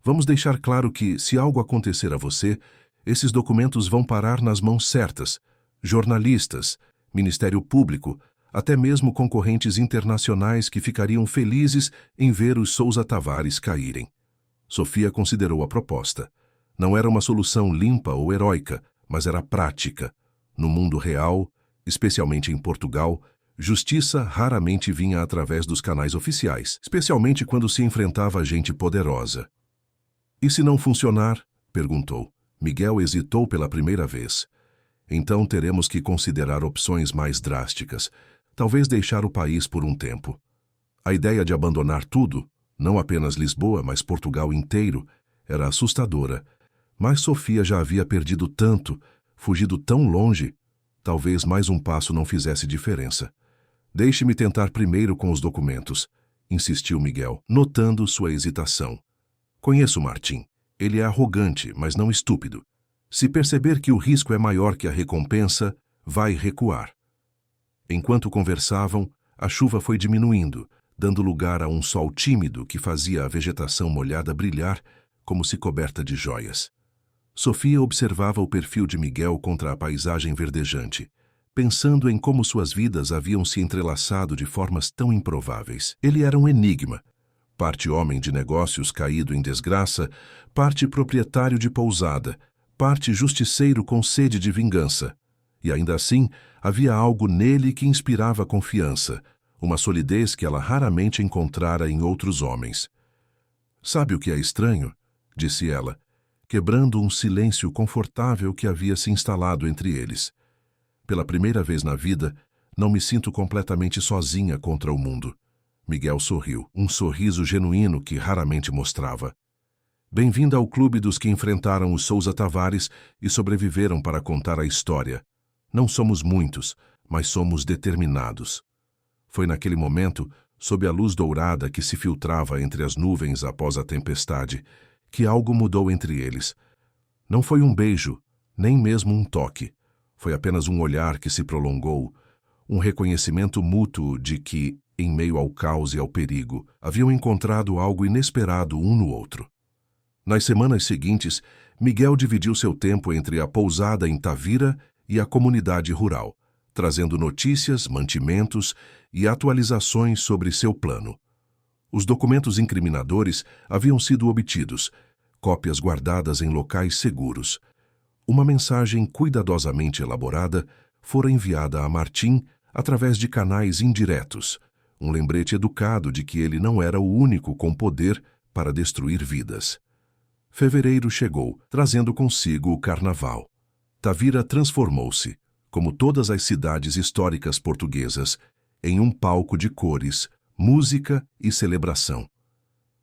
Vamos deixar claro que, se algo acontecer a você, esses documentos vão parar nas mãos certas. Jornalistas, Ministério Público, até mesmo concorrentes internacionais que ficariam felizes em ver os Sousa Tavares caírem. Sofia considerou a proposta. Não era uma solução limpa ou heróica, mas era prática. No mundo real, especialmente em Portugal, justiça raramente vinha através dos canais oficiais, especialmente quando se enfrentava gente poderosa. E se não funcionar? Perguntou. Miguel hesitou pela primeira vez. Então teremos que considerar opções mais drásticas. Talvez deixar o país por um tempo. A ideia de abandonar tudo, não apenas Lisboa, mas Portugal inteiro, era assustadora. Mas Sofia já havia perdido tanto, fugido tão longe, talvez mais um passo não fizesse diferença. Deixe-me tentar primeiro com os documentos, insistiu Miguel, notando sua hesitação. Conheço Martim. Ele é arrogante, mas não estúpido. Se perceber que o risco é maior que a recompensa, vai recuar. Enquanto conversavam, a chuva foi diminuindo, dando lugar a um sol tímido que fazia a vegetação molhada brilhar como se coberta de joias. Sofia observava o perfil de Miguel contra a paisagem verdejante, pensando em como suas vidas haviam se entrelaçado de formas tão improváveis. Ele era um enigma, parte homem de negócios caído em desgraça, parte proprietário de pousada, parte justiceiro com sede de vingança. E ainda assim, havia algo nele que inspirava confiança, uma solidez que ela raramente encontrara em outros homens. Sabe o que é estranho? Disse ela, quebrando um silêncio confortável que havia se instalado entre eles. Pela primeira vez na vida, não me sinto completamente sozinha contra o mundo. Miguel sorriu, um sorriso genuíno que raramente mostrava. Bem-vinda ao clube dos que enfrentaram os Sousa Tavares e sobreviveram para contar a história. Não somos muitos, mas somos determinados. Foi naquele momento, sob a luz dourada que se filtrava entre as nuvens após a tempestade, que algo mudou entre eles. Não foi um beijo, nem mesmo um toque. Foi apenas um olhar que se prolongou, um reconhecimento mútuo de que, em meio ao caos e ao perigo, haviam encontrado algo inesperado um no outro. Nas semanas seguintes, Miguel dividiu seu tempo entre a pousada em Tavira e a comunidade rural, trazendo notícias, mantimentos e atualizações sobre seu plano. Os documentos incriminadores haviam sido obtidos, cópias guardadas em locais seguros. Uma mensagem cuidadosamente elaborada fora enviada a Martim através de canais indiretos, um lembrete educado de que ele não era o único com poder para destruir vidas. Fevereiro chegou, trazendo consigo o carnaval. Tavira transformou-se, como todas as cidades históricas portuguesas, em um palco de cores, música e celebração.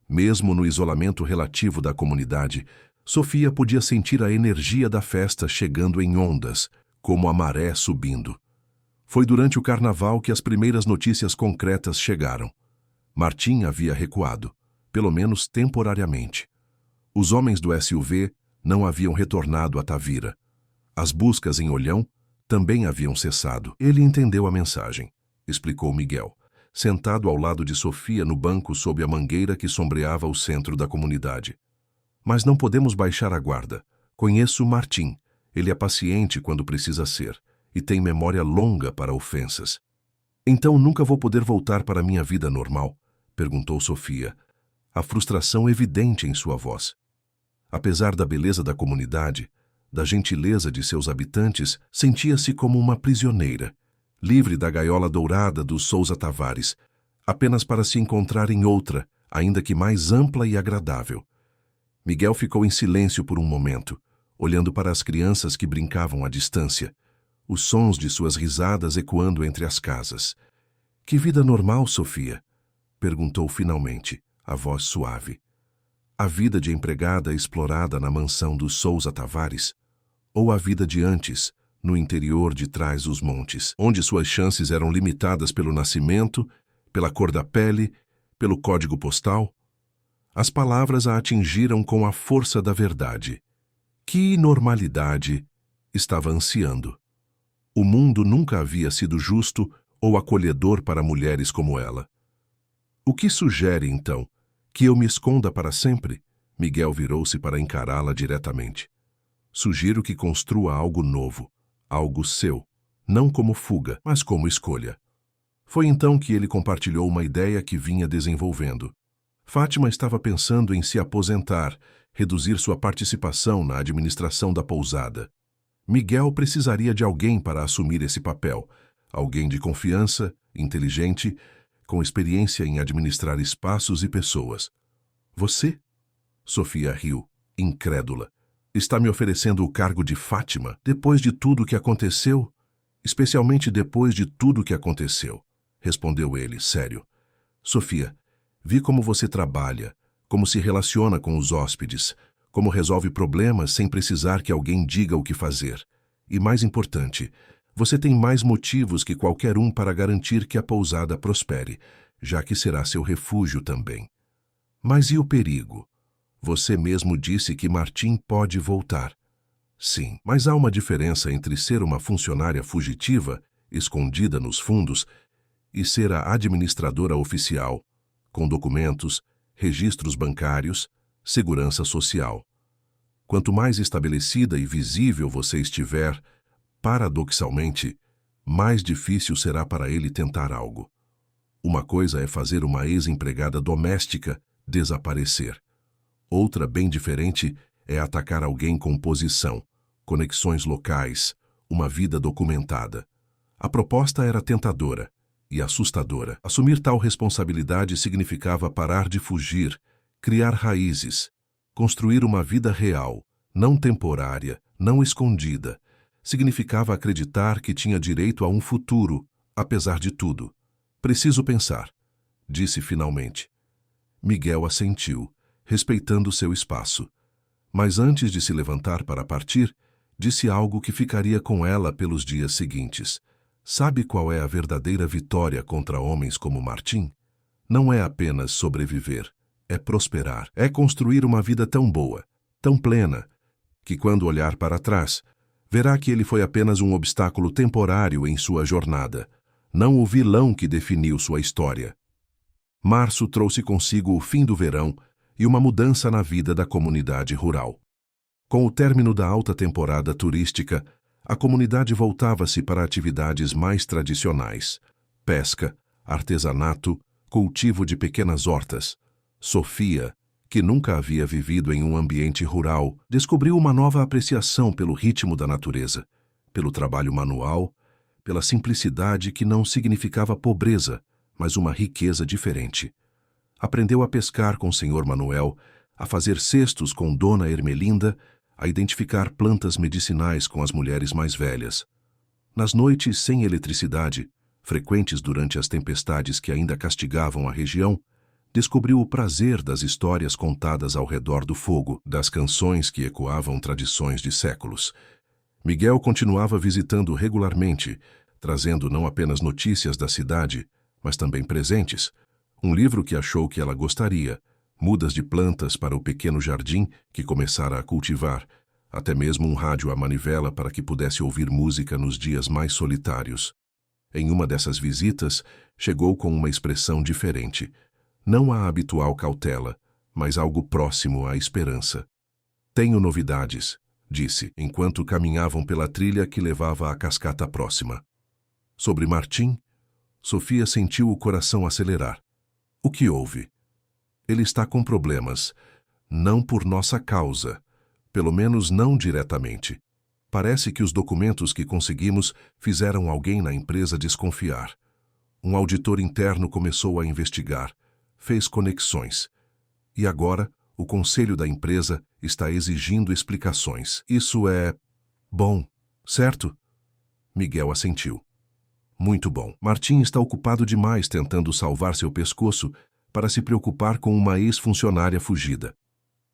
Mesmo no isolamento relativo da comunidade, Sofia podia sentir a energia da festa chegando em ondas, como a maré subindo. Foi durante o carnaval que as primeiras notícias concretas chegaram. Martim havia recuado, pelo menos temporariamente. Os homens do SUV não haviam retornado a Tavira. As buscas em Olhão também haviam cessado. Ele entendeu a mensagem, explicou Miguel. sentado ao lado de Sofia no banco sob a mangueira que sombreava o centro da comunidade. Mas não podemos baixar a guarda. Conheço Martim. Ele é paciente quando precisa ser e tem memória longa para ofensas. Então nunca vou poder voltar para minha vida normal? Perguntou Sofia, a frustração evidente em sua voz. Apesar da beleza da comunidade, da gentileza de seus habitantes, sentia-se como uma prisioneira, livre da gaiola dourada dos Sousa Tavares, apenas para se encontrar em outra, ainda que mais ampla e agradável. Miguel ficou em silêncio por um momento, olhando para as crianças que brincavam à distância, os sons de suas risadas ecoando entre as casas. Que vida normal, Sofia? Perguntou finalmente, a voz suave. A vida de empregada explorada na mansão dos Sousa Tavares? Ou a vida de antes, no interior de trás dos montes, onde suas chances eram limitadas pelo nascimento, pela cor da pele, pelo código postal? As palavras a atingiram com a força da verdade. Que normalidade estava ansiando? O mundo nunca havia sido justo ou acolhedor para mulheres como ela. O que sugere, então, que eu me esconda para sempre? Miguel virou-se para encará-la diretamente. Sugiro que construa algo novo, algo seu, não como fuga, mas como escolha. Foi então que ele compartilhou uma ideia que vinha desenvolvendo. Fátima estava pensando em se aposentar, reduzir sua participação na administração da pousada. Miguel precisaria de alguém para assumir esse papel, alguém de confiança, inteligente, com experiência em administrar espaços e pessoas. Você? Sofia riu, incrédula. Está me oferecendo o cargo de Fátima depois de tudo o que aconteceu? Especialmente depois de tudo o que aconteceu, respondeu ele, sério. Sofia, vi como você trabalha, como se relaciona com os hóspedes, como resolve problemas sem precisar que alguém diga o que fazer. E mais importante, você tem mais motivos que qualquer um para garantir que a pousada prospere, já que será seu refúgio também. Mas e o perigo? Você mesmo disse que Martim pode voltar. Sim, mas há uma diferença entre ser uma funcionária fugitiva, escondida nos fundos, e ser a administradora oficial, com documentos, registros bancários, segurança social. Quanto mais estabelecida e visível você estiver, paradoxalmente, mais difícil será para ele tentar algo. Uma coisa é fazer uma ex-empregada doméstica desaparecer. Outra, bem diferente, é atacar alguém com posição, conexões locais, uma vida documentada. A proposta era tentadora e assustadora. Assumir tal responsabilidade significava parar de fugir, criar raízes, construir uma vida real, não temporária, não escondida. Significava acreditar que tinha direito a um futuro, apesar de tudo. Preciso pensar, disse finalmente. Miguel assentiu, respeitando seu espaço. Mas antes de se levantar para partir, disse algo que ficaria com ela pelos dias seguintes. Sabe qual é a verdadeira vitória contra homens como Martim? Não é apenas sobreviver, é prosperar, é construir uma vida tão boa, tão plena, que quando olhar para trás, verá que ele foi apenas um obstáculo temporário em sua jornada, não o vilão que definiu sua história. Março trouxe consigo o fim do verão e uma mudança na vida da comunidade rural. Com o término da alta temporada turística, a comunidade voltava-se para atividades mais tradicionais: pesca, artesanato, cultivo de pequenas hortas. Sofia, que nunca havia vivido em um ambiente rural, descobriu uma nova apreciação pelo ritmo da natureza, pelo trabalho manual, pela simplicidade que não significava pobreza, mas uma riqueza diferente. Aprendeu a pescar com o Senhor Manuel, a fazer cestos com Dona Ermelinda, a identificar plantas medicinais com as mulheres mais velhas. Nas noites sem eletricidade, frequentes durante as tempestades que ainda castigavam a região, descobriu o prazer das histórias contadas ao redor do fogo, das canções que ecoavam tradições de séculos. Miguel continuava visitando regularmente, trazendo não apenas notícias da cidade, mas também presentes. Um livro que achou que ela gostaria, mudas de plantas para o pequeno jardim que começara a cultivar, até mesmo um rádio à manivela para que pudesse ouvir música nos dias mais solitários. Em uma dessas visitas, chegou com uma expressão diferente. Não a habitual cautela, mas algo próximo à esperança. Tenho novidades, disse, enquanto caminhavam pela trilha que levava à cascata próxima. Sobre Martim, Sofia sentiu o coração acelerar. O que houve? Ele está com problemas. Não por nossa causa. Pelo menos não diretamente. Parece que os documentos que conseguimos fizeram alguém na empresa desconfiar. Um auditor interno começou a investigar, fez conexões. E agora, o conselho da empresa está exigindo explicações. Isso é bom, certo? Miguel assentiu. Muito bom. Martim está ocupado demais tentando salvar seu pescoço para se preocupar com uma ex-funcionária fugida.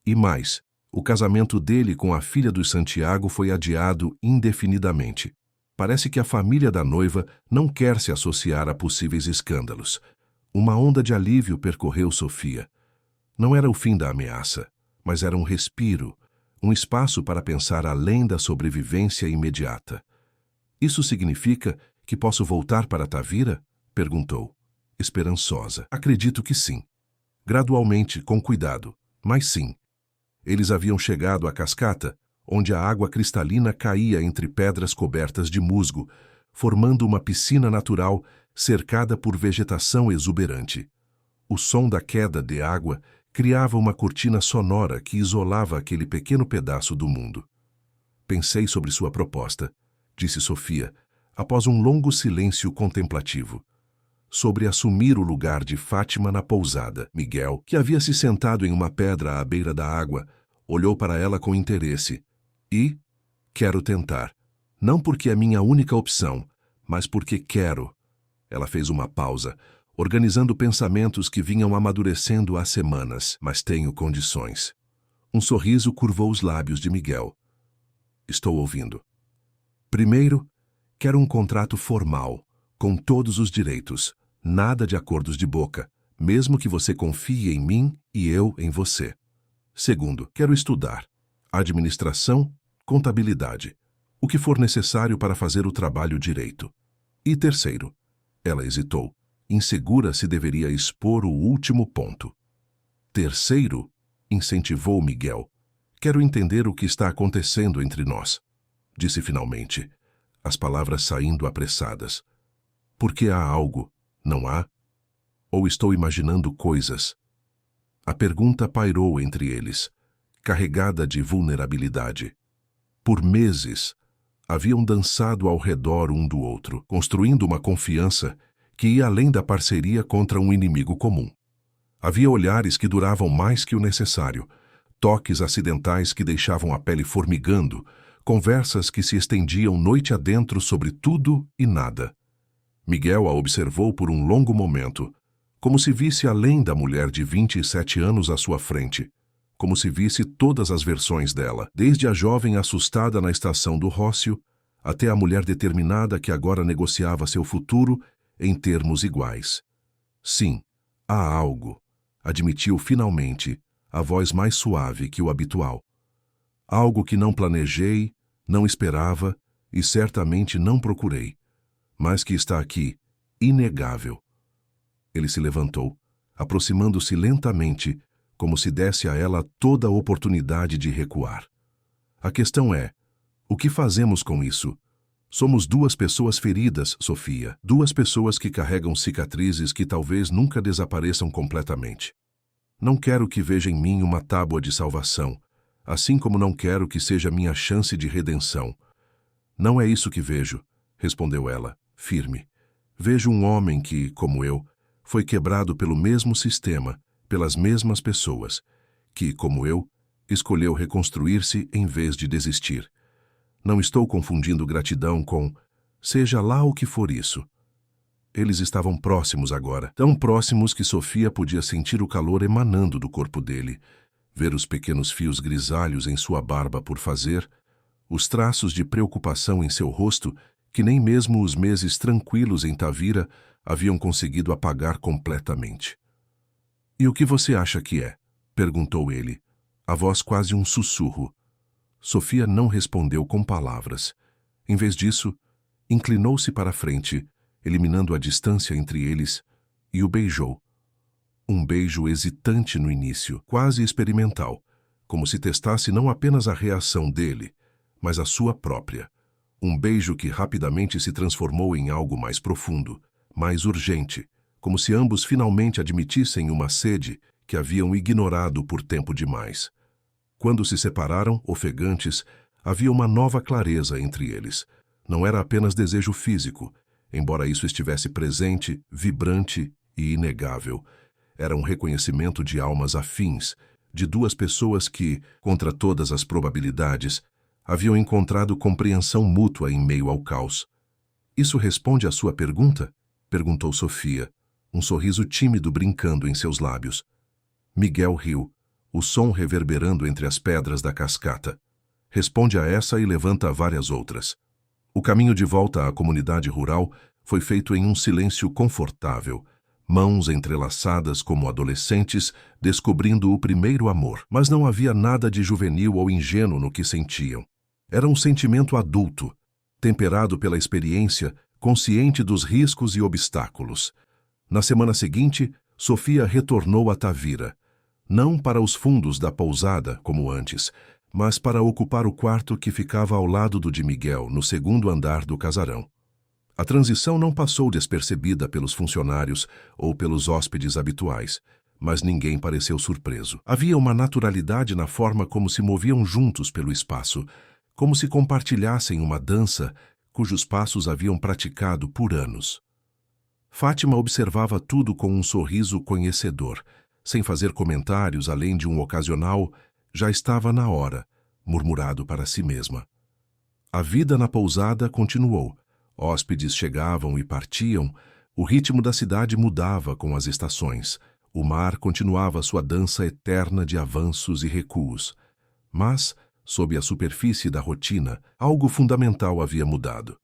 E mais, o casamento dele com a filha do Santiago foi adiado indefinidamente. Parece que a família da noiva não quer se associar a possíveis escândalos. Uma onda de alívio percorreu Sofia. Não era o fim da ameaça, mas era um respiro, um espaço para pensar além da sobrevivência imediata. Isso significa que posso voltar para Tavira? Perguntou, esperançosa. Acredito que sim. Gradualmente, com cuidado, mas sim. Eles haviam chegado à cascata, onde a água cristalina caía entre pedras cobertas de musgo, formando uma piscina natural cercada por vegetação exuberante. O som da queda de água criava uma cortina sonora que isolava aquele pequeno pedaço do mundo. Pensei sobre sua proposta, disse Sofia, após um longo silêncio contemplativo. Sobre assumir o lugar de Fátima na pousada. Miguel, que havia se sentado em uma pedra à beira da água, olhou para ela com interesse. E quero tentar. Não porque é minha única opção, mas porque quero. Ela fez uma pausa, organizando pensamentos que vinham amadurecendo há semanas, mas tenho condições. Um sorriso curvou os lábios de Miguel. Estou ouvindo. Primeiro, quero um contrato formal, com todos os direitos, nada de acordos de boca, mesmo que você confie em mim e eu em você. Segundo, quero estudar. Administração, contabilidade. O que for necessário para fazer o trabalho direito. E terceiro, ela hesitou, insegura se deveria expor o último ponto. Terceiro, incentivou Miguel. Quero entender o que está acontecendo entre nós. Disse finalmente, as palavras saindo apressadas. Porque há algo, não há? Ou estou imaginando coisas? A pergunta pairou entre eles, carregada de vulnerabilidade. Por meses, haviam dançado ao redor um do outro, construindo uma confiança que ia além da parceria contra um inimigo comum. Havia olhares que duravam mais que o necessário, toques acidentais que deixavam a pele formigando, conversas que se estendiam noite adentro sobre tudo e nada. Miguel a observou por um longo momento, como se visse além da mulher de 27 anos à sua frente, como se visse todas as versões dela, desde a jovem assustada na estação do Rócio, até a mulher determinada que agora negociava seu futuro em termos iguais. Sim, há algo, admitiu finalmente, a voz mais suave que o habitual. Algo que não planejei, não esperava e certamente não procurei, mas que está aqui, inegável. Ele se levantou, aproximando-se lentamente, como se desse a ela toda a oportunidade de recuar. A questão é, o que fazemos com isso? Somos duas pessoas feridas, Sofia, duas pessoas que carregam cicatrizes que talvez nunca desapareçam completamente. Não quero que veja em mim uma tábua de salvação, assim como não quero que seja minha chance de redenção. Não é isso que vejo, respondeu ela, firme. Vejo um homem que, como eu, foi quebrado pelo mesmo sistema, pelas mesmas pessoas, que, como eu, escolheu reconstruir-se em vez de desistir. Não estou confundindo gratidão com seja lá o que for isso. Eles estavam próximos agora, tão próximos que Sofia podia sentir o calor emanando do corpo dele, ver os pequenos fios grisalhos em sua barba por fazer, os traços de preocupação em seu rosto que nem mesmo os meses tranquilos em Tavira haviam conseguido apagar completamente. E o que você acha que é? Perguntou ele, a voz quase um sussurro. Sofia não respondeu com palavras. Em vez disso, inclinou-se para a frente, eliminando a distância entre eles, e o beijou. Um beijo hesitante no início, quase experimental, como se testasse não apenas a reação dele, mas a sua própria. Um beijo que rapidamente se transformou em algo mais profundo, mais urgente, como se ambos finalmente admitissem uma sede que haviam ignorado por tempo demais. Quando se separaram, ofegantes, havia uma nova clareza entre eles. Não era apenas desejo físico, embora isso estivesse presente, vibrante e inegável. Era um reconhecimento de almas afins, de duas pessoas que, contra todas as probabilidades, haviam encontrado compreensão mútua em meio ao caos. "Isso responde à sua pergunta?" perguntou Sofia, um sorriso tímido brincando em seus lábios. Miguel riu, o som reverberando entre as pedras da cascata. "Responde a essa e levanta várias outras." O caminho de volta à comunidade rural foi feito em um silêncio confortável, mãos entrelaçadas como adolescentes descobrindo o primeiro amor. Mas não havia nada de juvenil ou ingênuo no que sentiam. Era um sentimento adulto, temperado pela experiência, consciente dos riscos e obstáculos. Na semana seguinte, Sofia retornou a Tavira, não para os fundos da pousada, como antes, mas para ocupar o quarto que ficava ao lado do de Miguel, no segundo andar do casarão. A transição não passou despercebida pelos funcionários ou pelos hóspedes habituais, mas ninguém pareceu surpreso. Havia uma naturalidade na forma como se moviam juntos pelo espaço, como se compartilhassem uma dança cujos passos haviam praticado por anos. Fátima observava tudo com um sorriso conhecedor, sem fazer comentários além de um ocasional "já estava na hora", murmurado para si mesma. A vida na pousada continuou. Hóspedes chegavam e partiam, o ritmo da cidade mudava com as estações. O mar continuava sua dança eterna de avanços e recuos. Mas, sob a superfície da rotina, algo fundamental havia mudado.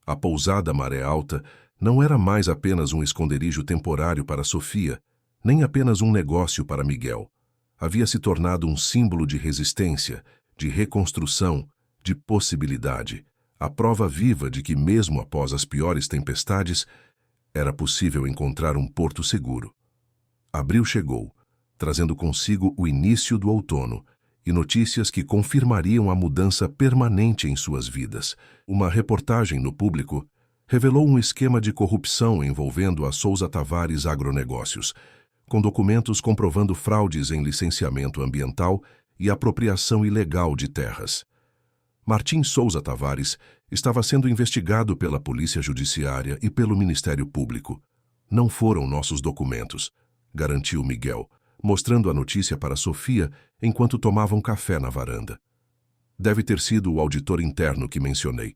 A pousada Maré Alta não era mais apenas um esconderijo temporário para Sofia, nem apenas um negócio para Miguel. Havia se tornado um símbolo de resistência, de reconstrução, de possibilidade. A prova viva de que, mesmo após as piores tempestades, era possível encontrar um porto seguro. Abril chegou, trazendo consigo o início do outono e notícias que confirmariam a mudança permanente em suas vidas. Uma reportagem no Público revelou um esquema de corrupção envolvendo a Souza Tavares Agronegócios, com documentos comprovando fraudes em licenciamento ambiental e apropriação ilegal de terras. Martim Souza Tavares estava sendo investigado pela Polícia Judiciária e pelo Ministério Público. "Não foram nossos documentos", garantiu Miguel, mostrando a notícia para Sofia enquanto tomavam café na varanda. "Deve ter sido o auditor interno que mencionei.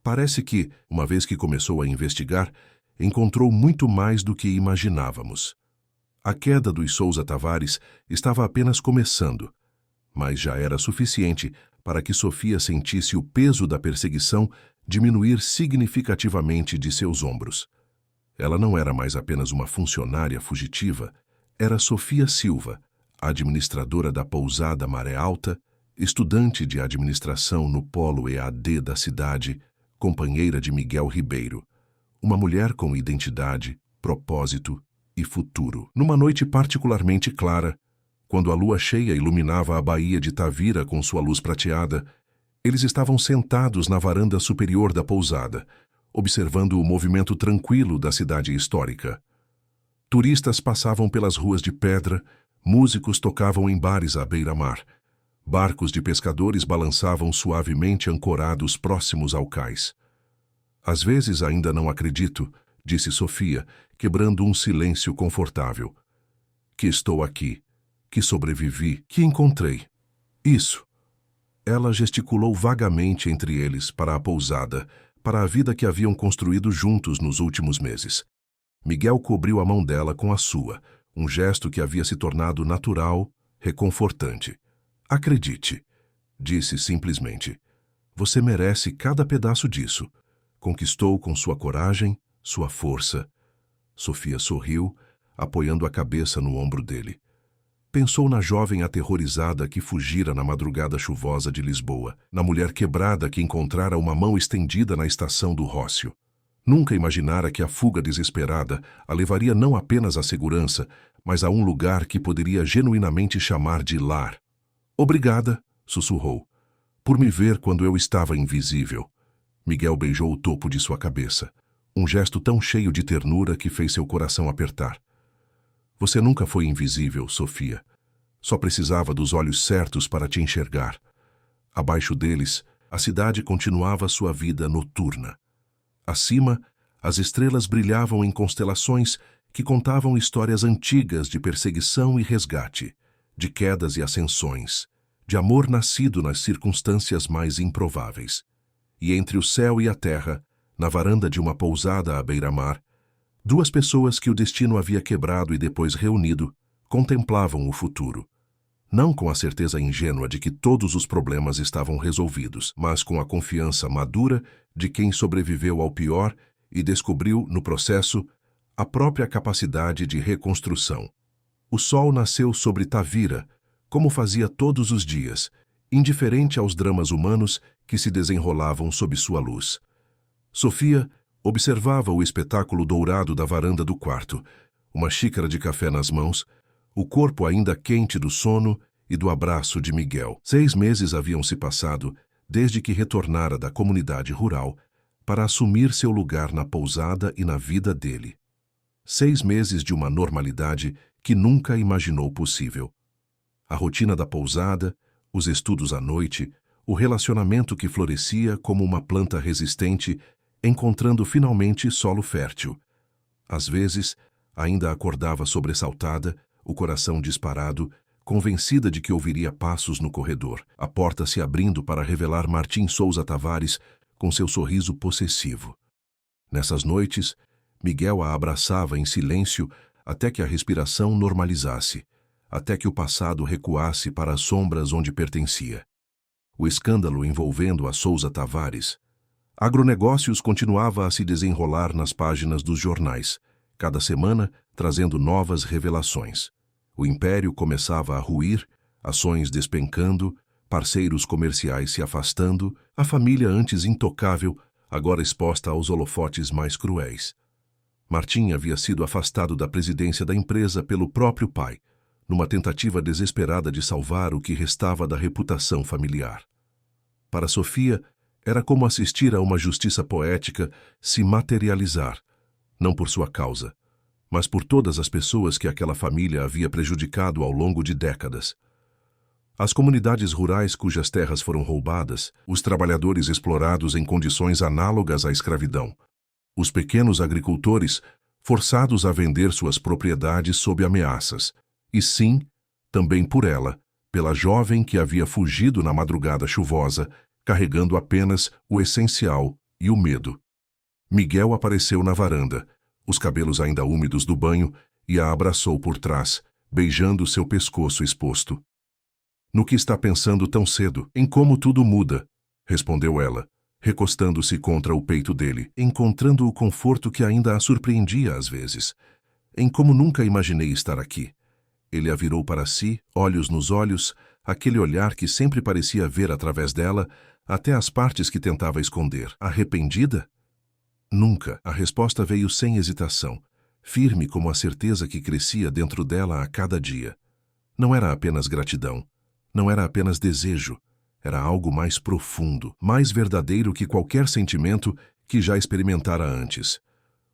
Parece que, uma vez que começou a investigar, encontrou muito mais do que imaginávamos." A queda dos Souza Tavares estava apenas começando, mas já era suficiente para que Sofia sentisse o peso da perseguição diminuir significativamente de seus ombros. Ela não era mais apenas uma funcionária fugitiva, era Sofia Silva, administradora da pousada Maré Alta, estudante de administração no polo EAD da cidade, companheira de Miguel Ribeiro, uma mulher com identidade, propósito e futuro. Numa noite particularmente clara, quando a lua cheia iluminava a baía de Tavira com sua luz prateada, eles estavam sentados na varanda superior da pousada, observando o movimento tranquilo da cidade histórica. Turistas passavam pelas ruas de pedra, músicos tocavam em bares à beira-mar, barcos de pescadores balançavam suavemente ancorados próximos ao cais. "Às vezes ainda não acredito", disse Sofia, quebrando um silêncio confortável, "que estou aqui, que sobrevivi, que encontrei. Isso." Ela gesticulou vagamente entre eles para a pousada, para a vida que haviam construído juntos nos últimos meses. Miguel cobriu a mão dela com a sua, um gesto que havia se tornado natural, reconfortante. "Acredite", disse simplesmente. "Você merece cada pedaço disso. Conquistou com sua coragem, sua força." Sofia sorriu, apoiando a cabeça no ombro dele. Pensou na jovem aterrorizada que fugira na madrugada chuvosa de Lisboa, na mulher quebrada que encontrara uma mão estendida na estação do Rócio. Nunca imaginara que a fuga desesperada a levaria não apenas à segurança, mas a um lugar que poderia genuinamente chamar de lar. Obrigada, sussurrou, por me ver quando eu estava invisível. Miguel beijou o topo de sua cabeça, um gesto tão cheio de ternura que fez seu coração apertar. Você nunca foi invisível, Sofia. Só precisava dos olhos certos para te enxergar. Abaixo deles, a cidade continuava sua vida noturna. Acima, as estrelas brilhavam em constelações que contavam histórias antigas de perseguição e resgate, de quedas e ascensões, de amor nascido nas circunstâncias mais improváveis. E entre o céu e a terra, na varanda de uma pousada à beira-mar, duas pessoas que o destino havia quebrado e depois reunido, contemplavam o futuro. Não com a certeza ingênua de que todos os problemas estavam resolvidos, mas com a confiança madura de quem sobreviveu ao pior e descobriu, no processo, a própria capacidade de reconstrução. O sol nasceu sobre Tavira, como fazia todos os dias, indiferente aos dramas humanos que se desenrolavam sob sua luz. Sofia observava o espetáculo dourado da varanda do quarto, uma xícara de café nas mãos, o corpo ainda quente do sono e do abraço de Miguel. 6 meses haviam se passado desde que retornara da comunidade rural para assumir seu lugar na pousada e na vida dele. 6 meses de uma normalidade que nunca imaginou possível. A rotina da pousada, os estudos à noite, o relacionamento que florescia como uma planta resistente, encontrando finalmente solo fértil. Às vezes, ainda acordava sobressaltada, o coração disparado, convencida de que ouviria passos no corredor, a porta se abrindo para revelar Martim Souza Tavares com seu sorriso possessivo. Nessas noites, Miguel a abraçava em silêncio até que a respiração normalizasse, até que o passado recuasse para as sombras onde pertencia. O escândalo envolvendo a Souza Tavares. Agronegócios continuava a se desenrolar nas páginas dos jornais, cada semana trazendo novas revelações. O império começava a ruir, ações despencando, parceiros comerciais se afastando, a família antes intocável, agora exposta aos holofotes mais cruéis. Martim havia sido afastado da presidência da empresa pelo próprio pai, numa tentativa desesperada de salvar o que restava da reputação familiar. Para Sofia, era como assistir a uma justiça poética se materializar, não por sua causa, mas por todas as pessoas que aquela família havia prejudicado ao longo de décadas. As comunidades rurais cujas terras foram roubadas, os trabalhadores explorados em condições análogas à escravidão, os pequenos agricultores forçados a vender suas propriedades sob ameaças, e sim, também por ela, pela jovem que havia fugido na madrugada chuvosa, carregando apenas o essencial e o medo. Miguel apareceu na varanda, os cabelos ainda úmidos do banho, e a abraçou por trás, beijando seu pescoço exposto. No que está pensando tão cedo? Em como tudo muda, respondeu ela, recostando-se contra o peito dele, encontrando o conforto que ainda a surpreendia às vezes. Em como nunca imaginei estar aqui. Ele a virou para si, olhos nos olhos, aquele olhar que sempre parecia ver através dela, até as partes que tentava esconder. Arrependida? Nunca. A resposta veio sem hesitação, firme como a certeza que crescia dentro dela a cada dia. Não era apenas gratidão, não era apenas desejo, era algo mais profundo, mais verdadeiro que qualquer sentimento que já experimentara antes.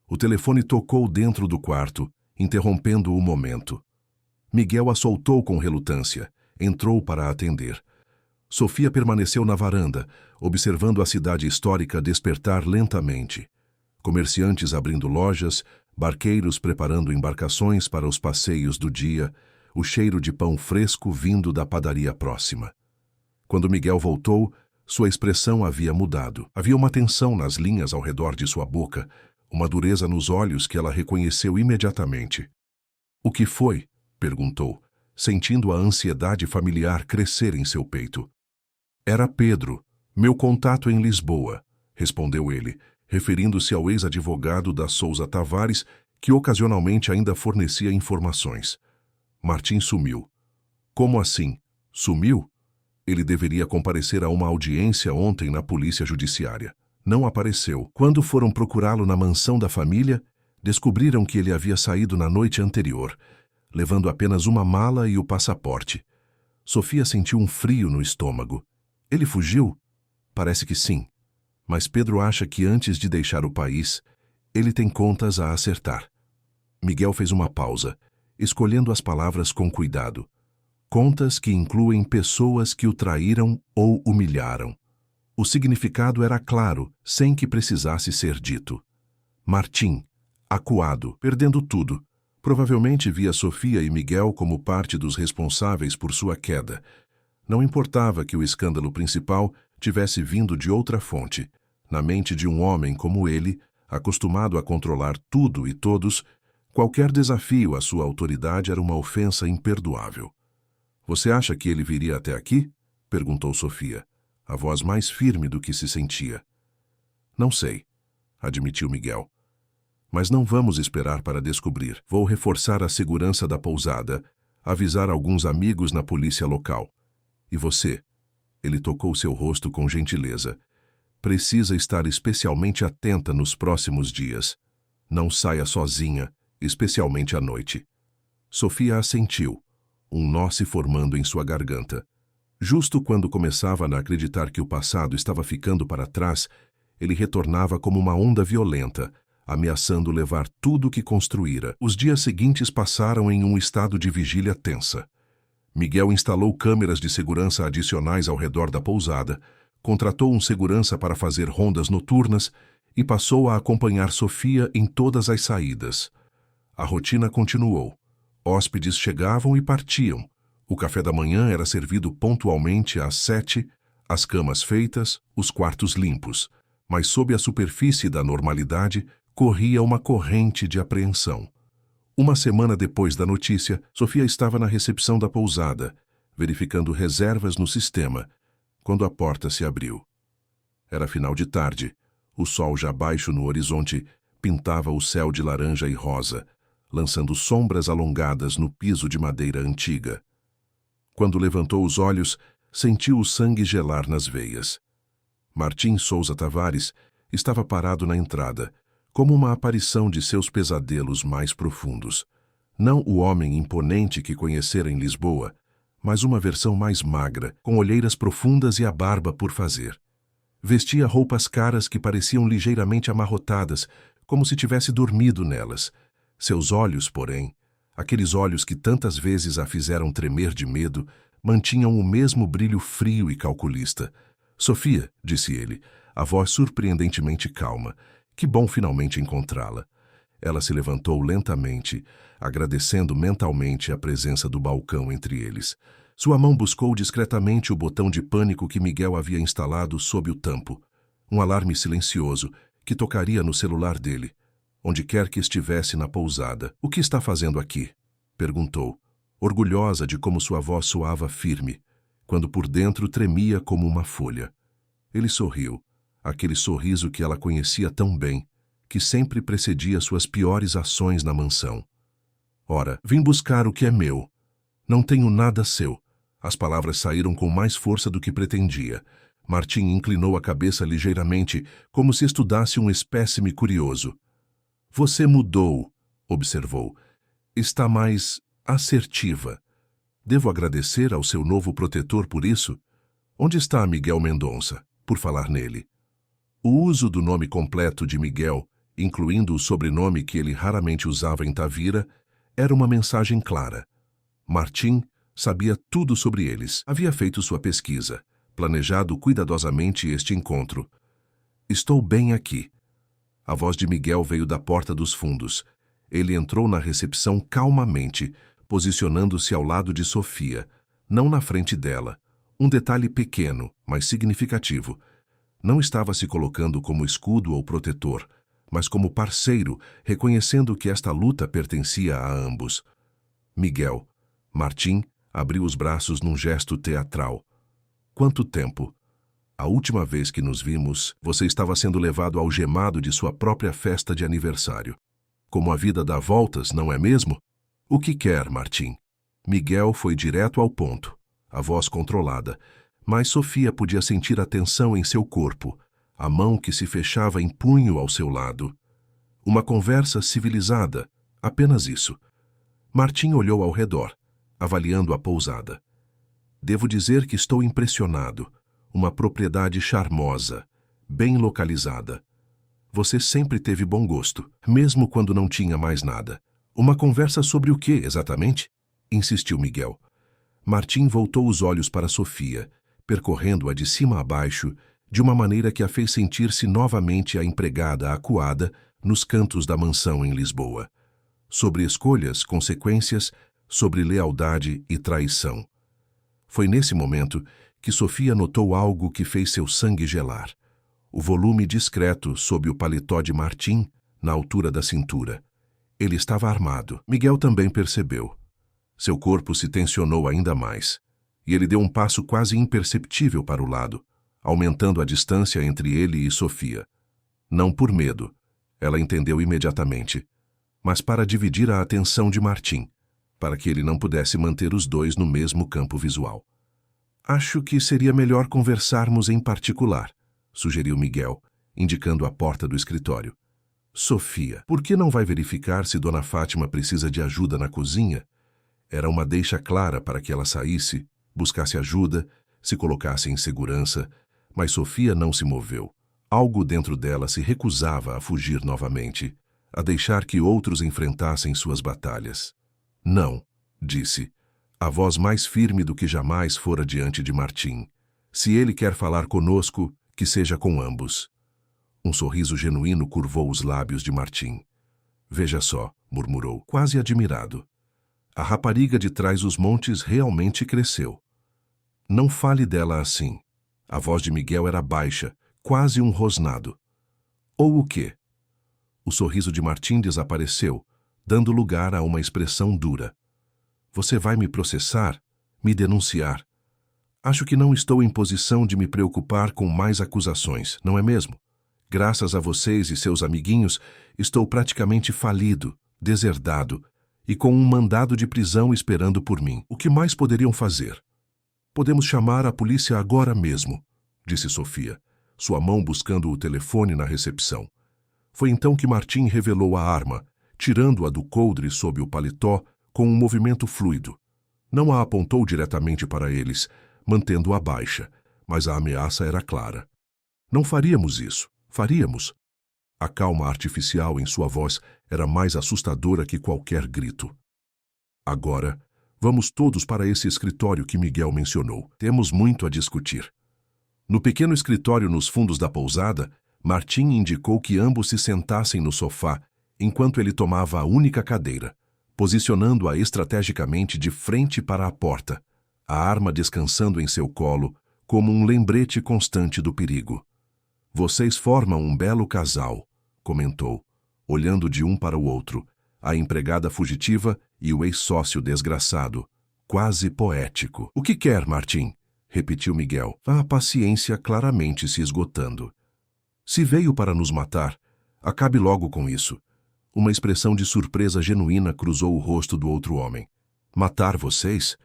O telefone tocou dentro do quarto, interrompendo o momento. Miguel a soltou com relutância, entrou para atender. Sofia permaneceu na varanda, observando a cidade histórica despertar lentamente. Comerciantes abrindo lojas, barqueiros preparando embarcações para os passeios do dia, o cheiro de pão fresco vindo da padaria próxima. Quando Miguel voltou, sua expressão havia mudado. Havia uma tensão nas linhas ao redor de sua boca, uma dureza nos olhos que ela reconheceu imediatamente. O que foi? Perguntou, sentindo a ansiedade familiar crescer em seu peito. Era Pedro, meu contato em Lisboa, respondeu ele, referindo-se ao ex-advogado da Souza Tavares, que ocasionalmente ainda fornecia informações. Martim sumiu. Como assim? Sumiu? Ele deveria comparecer a uma audiência ontem na polícia judiciária. Não apareceu. Quando foram procurá-lo na mansão da família, descobriram que ele havia saído na noite anterior, levando apenas uma mala e o passaporte. Sofia sentiu um frio no estômago. Ele fugiu? Parece que sim. Mas Pedro acha que antes de deixar o país, ele tem contas a acertar. Miguel fez uma pausa, escolhendo as palavras com cuidado. Contas que incluem pessoas que o traíram ou humilharam. O significado era claro, sem que precisasse ser dito. Martim, acuado, perdendo tudo, provavelmente via Sofia e Miguel como parte dos responsáveis por sua queda. Não importava que o escândalo principal tivesse vindo de outra fonte. Na mente de um homem como ele, acostumado a controlar tudo e todos, qualquer desafio à sua autoridade era uma ofensa imperdoável. Você acha que ele viria até aqui? Perguntou Sofia, a voz mais firme do que se sentia. Não sei, admitiu Miguel. Mas não vamos esperar para descobrir. Vou reforçar a segurança da pousada, avisar alguns amigos na polícia local. E você? Ele tocou seu rosto com gentileza. Precisa estar especialmente atenta nos próximos dias. Não saia sozinha, especialmente à noite. Sofia assentiu, um nó se formando em sua garganta. Justo quando começava a acreditar que o passado estava ficando para trás, ele retornava como uma onda violenta, ameaçando levar tudo o que construíra. Os dias seguintes passaram em um estado de vigília tensa. Miguel instalou câmeras de segurança adicionais ao redor da pousada, contratou um segurança para fazer rondas noturnas e passou a acompanhar Sofia em todas as saídas. A rotina continuou. Hóspedes chegavam e partiam. O café da manhã era servido pontualmente às 7, as camas feitas, os quartos limpos. Mas sob a superfície da normalidade, corria uma corrente de apreensão. Uma semana depois da notícia, Sofia estava na recepção da pousada, verificando reservas no sistema, quando a porta se abriu. Era final de tarde. O sol já baixo no horizonte pintava o céu de laranja e rosa, lançando sombras alongadas no piso de madeira antiga. Quando levantou os olhos, sentiu o sangue gelar nas veias. Martim Souza Tavares estava parado na entrada, como uma aparição de seus pesadelos mais profundos. Não o homem imponente que conhecera em Lisboa, mas uma versão mais magra, com olheiras profundas e a barba por fazer. Vestia roupas caras que pareciam ligeiramente amarrotadas, como se tivesse dormido nelas. Seus olhos, porém, aqueles olhos que tantas vezes a fizeram tremer de medo, mantinham o mesmo brilho frio e calculista. Sofia, disse ele, a voz surpreendentemente calma. Que bom finalmente encontrá-la. Ela se levantou lentamente, agradecendo mentalmente a presença do balcão entre eles. Sua mão buscou discretamente o botão de pânico que Miguel havia instalado sob o tampo. Um alarme silencioso que tocaria no celular dele, onde quer que estivesse na pousada. O que está fazendo aqui? Perguntou, orgulhosa de como sua voz soava firme, quando por dentro tremia como uma folha. Ele sorriu, aquele sorriso que ela conhecia tão bem, que sempre precedia suas piores ações na mansão. Ora, vim buscar o que é meu. Não tenho nada seu. As palavras saíram com mais força do que pretendia. Martim inclinou a cabeça ligeiramente, como se estudasse um espécime curioso. Você mudou, observou. Está mais assertiva. Devo agradecer ao seu novo protetor por isso? Onde está Miguel Mendonça, por falar nele? O uso do nome completo de Miguel, incluindo o sobrenome que ele raramente usava em Tavira, era uma mensagem clara. Martim sabia tudo sobre eles. Havia feito sua pesquisa, planejado cuidadosamente este encontro. Estou bem aqui. A voz de Miguel veio da porta dos fundos. Ele entrou na recepção calmamente, posicionando-se ao lado de Sofia, não na frente dela. Um detalhe pequeno, mas significativo. Não estava se colocando como escudo ou protetor, mas como parceiro, reconhecendo que esta luta pertencia a ambos. Miguel. Martim abriu os braços num gesto teatral. Quanto tempo? A última vez que nos vimos, você estava sendo levado algemado de sua própria festa de aniversário. Como a vida dá voltas, não é mesmo? O que quer, Martim? Miguel foi direto ao ponto, a voz controlada, mas Sofia podia sentir a tensão em seu corpo, a mão que se fechava em punho ao seu lado. Uma conversa civilizada, apenas isso. Martim olhou ao redor, avaliando a pousada. Devo dizer que estou impressionado. Uma propriedade charmosa, bem localizada. Você sempre teve bom gosto, mesmo quando não tinha mais nada. Uma conversa sobre o que, exatamente? Insistiu Miguel. Martim voltou os olhos para Sofia, percorrendo-a de cima a baixo, de uma maneira que a fez sentir-se novamente a empregada acuada nos cantos da mansão em Lisboa. Sobre escolhas, consequências, sobre lealdade e traição. Foi nesse momento que Sofia notou algo que fez seu sangue gelar. O volume discreto sob o paletó de Martim, na altura da cintura. Ele estava armado. Miguel também percebeu. Seu corpo se tensionou ainda mais, e ele deu um passo quase imperceptível para o lado, aumentando a distância entre ele e Sofia. Não por medo, ela entendeu imediatamente, mas para dividir a atenção de Martim, para que ele não pudesse manter os dois no mesmo campo visual. Acho que seria melhor conversarmos em particular, sugeriu Miguel, indicando a porta do escritório. Sofia, por que não vai verificar se Dona Fátima precisa de ajuda na cozinha? Era uma deixa clara para que ela saísse, buscasse ajuda, se colocasse em segurança, mas Sofia não se moveu. Algo dentro dela se recusava a fugir novamente, a deixar que outros enfrentassem suas batalhas. Não, disse, a voz mais firme do que jamais fora diante de Martim. Se ele quer falar conosco, que seja com ambos. Um sorriso genuíno curvou os lábios de Martim. Veja só, murmurou, quase admirado. A rapariga de trás os montes realmente cresceu. Não fale dela assim. A voz de Miguel era baixa, quase um rosnado. Ou o quê? O sorriso de Martim desapareceu, dando lugar a uma expressão dura. Você vai me processar? Me denunciar? Acho que não estou em posição de me preocupar com mais acusações, não é mesmo? Graças a vocês e seus amiguinhos, estou praticamente falido, deserdado, e com um mandado de prisão esperando por mim. O que mais poderiam fazer? Podemos chamar a polícia agora mesmo, disse Sofia, sua mão buscando o telefone na recepção. Foi então que Martim revelou a arma, tirando-a do coldre sob o paletó com um movimento fluido. Não a apontou diretamente para eles, mantendo-a baixa, mas a ameaça era clara. Não faríamos isso, faríamos. A calma artificial em sua voz era mais assustadora que qualquer grito. Agora, vamos todos para esse escritório que Miguel mencionou. Temos muito a discutir. No pequeno escritório nos fundos da pousada, Martim indicou que ambos se sentassem no sofá, enquanto ele tomava a única cadeira, posicionando-a estrategicamente de frente para a porta, a arma descansando em seu colo, como um lembrete constante do perigo. Vocês formam um belo casal, comentou, olhando de um para o outro, a empregada fugitiva e o ex-sócio desgraçado, quase poético. O que quer, Martim? Repetiu Miguel, a paciência claramente se esgotando. Se veio para nos matar, acabe logo com isso. Uma expressão de surpresa genuína cruzou o rosto do outro homem. Matar vocês?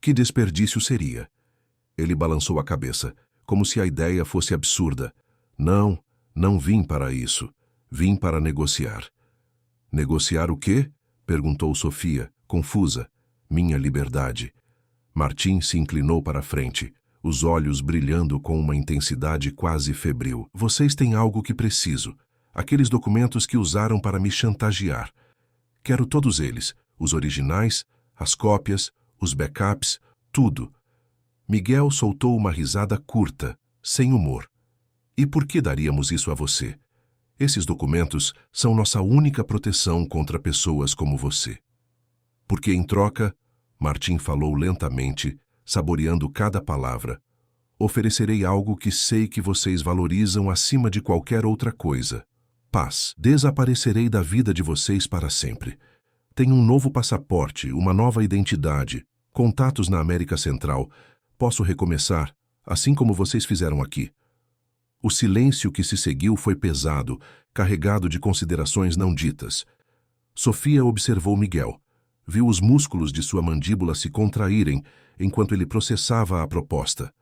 Que desperdício seria? Ele balançou a cabeça, como se a ideia fosse absurda. Não, não vim para isso. Vim para negociar. Negociar o quê? Perguntou Sofia, confusa. Minha liberdade. Martim se inclinou para a frente, os olhos brilhando com uma intensidade quase febril. Vocês têm algo que preciso. Aqueles documentos que usaram para me chantagear. Quero todos eles, os originais, as cópias, os backups, tudo. Miguel soltou uma risada curta, sem humor. E por que daríamos isso a você? Esses documentos são nossa única proteção contra pessoas como você. Porque em troca, Martim falou lentamente, saboreando cada palavra, oferecerei algo que sei que vocês valorizam acima de qualquer outra coisa. Paz. Desaparecerei da vida de vocês para sempre. Tenho um novo passaporte, uma nova identidade, contatos na América Central. Posso recomeçar, assim como vocês fizeram aqui. O silêncio que se seguiu foi pesado, carregado de considerações não ditas. Sofia observou Miguel. Viu os músculos de sua mandíbula se contraírem enquanto ele processava a proposta.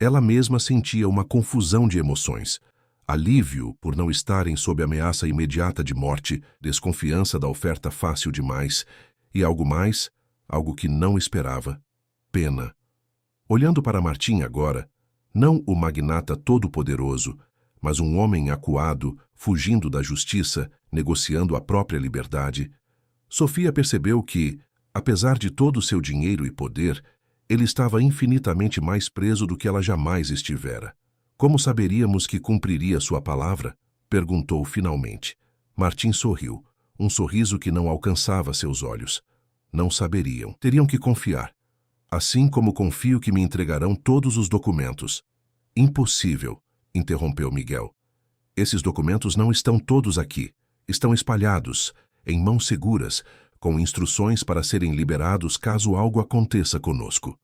Ela mesma sentia uma confusão de emoções. Alívio por não estarem sob ameaça imediata de morte, desconfiança da oferta fácil demais e algo mais, algo que não esperava, pena. Olhando para Martim agora, não o magnata todo-poderoso, mas um homem acuado, fugindo da justiça, negociando a própria liberdade, Sofia percebeu que, apesar de todo o seu dinheiro e poder, ele estava infinitamente mais preso do que ela jamais estivera. Como saberíamos que cumpriria sua palavra? Perguntou finalmente. Martim sorriu, um sorriso que não alcançava seus olhos. Não saberiam. Teriam que confiar. Assim como confio que me entregarão todos os documentos. Impossível, interrompeu Miguel. Esses documentos não estão todos aqui. Estão espalhados, em mãos seguras, com instruções para serem liberados caso algo aconteça conosco.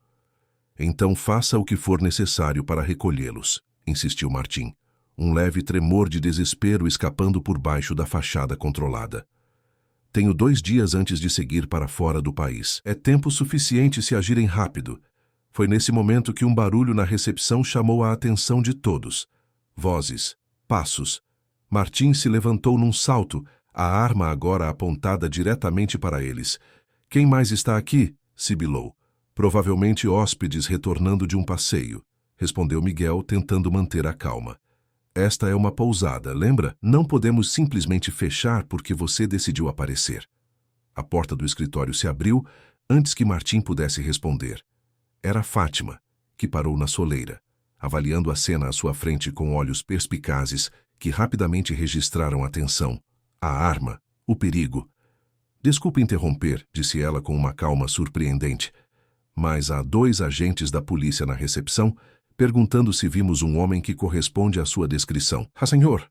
Então faça o que for necessário para recolhê-los, insistiu Martim, um leve tremor de desespero escapando por baixo da fachada controlada. Tenho 2 dias antes de seguir para fora do país. É tempo suficiente se agirem rápido. Foi nesse momento que um barulho na recepção chamou a atenção de todos. Vozes, passos. Martim se levantou num salto, a arma agora apontada diretamente para eles. Quem mais está aqui? Sibilou. Provavelmente hóspedes retornando de um passeio, respondeu Miguel, tentando manter a calma. Esta é uma pousada, lembra? Não podemos simplesmente fechar porque você decidiu aparecer. A porta do escritório se abriu antes que Martim pudesse responder. Era Fátima, que parou na soleira, avaliando a cena à sua frente com olhos perspicazes que rapidamente registraram a tensão, a arma, o perigo. Desculpe interromper, disse ela com uma calma surpreendente, mas há 2 agentes da polícia na recepção perguntando se vimos um homem que corresponde à sua descrição. Ah, senhor!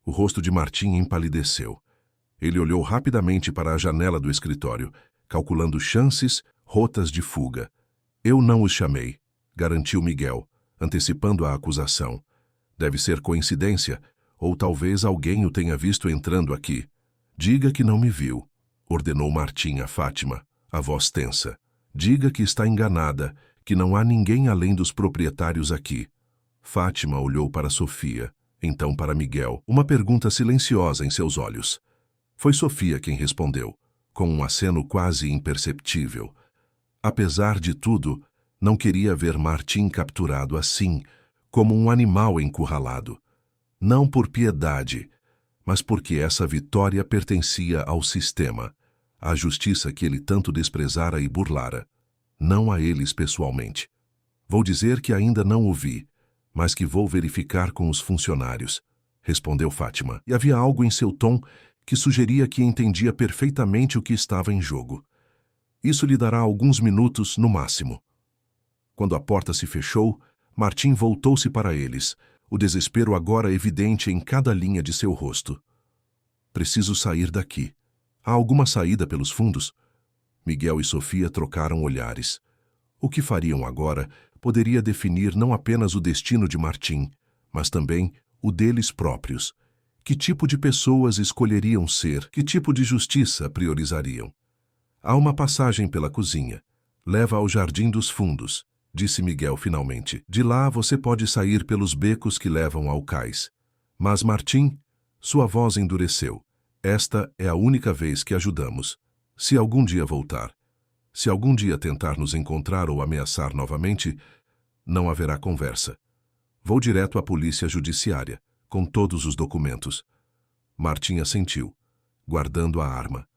O rosto de Martim empalideceu. Ele olhou rapidamente para a janela do escritório, calculando chances, rotas de fuga. Eu não os chamei, garantiu Miguel, antecipando a acusação. Deve ser coincidência, ou talvez alguém o tenha visto entrando aqui. Diga que não me viu, ordenou Martim a Fátima, a voz tensa. Diga que está enganada, que não há ninguém além dos proprietários aqui. Fátima olhou para Sofia, então para Miguel, uma pergunta silenciosa em seus olhos. Foi Sofia quem respondeu, com um aceno quase imperceptível. Apesar de tudo, não queria ver Martim capturado assim, como um animal encurralado. Não por piedade, mas porque essa vitória pertencia ao sistema, à justiça que ele tanto desprezara e burlara. Não a eles pessoalmente. Vou dizer que ainda não o vi, mas que vou verificar com os funcionários, respondeu Fátima, e havia algo em seu tom que sugeria que entendia perfeitamente o que estava em jogo. Isso lhe dará alguns minutos no máximo. Quando a porta se fechou, Martim voltou-se para eles, o desespero agora evidente em cada linha de seu rosto. Preciso sair daqui. Há alguma saída pelos fundos? Miguel e Sofia trocaram olhares. O que fariam agora poderia definir não apenas o destino de Martim, mas também o deles próprios. Que tipo de pessoas escolheriam ser? Que tipo de justiça priorizariam? Há uma passagem pela cozinha. Leva ao jardim dos fundos, disse Miguel finalmente. De lá você pode sair pelos becos que levam ao cais. Mas Martim, sua voz endureceu. Esta é a única vez que ajudamos. Se algum dia voltar, se algum dia tentar nos encontrar ou ameaçar novamente, não haverá conversa. Vou direto à polícia judiciária, com todos os documentos. Martim assentiu, guardando a arma.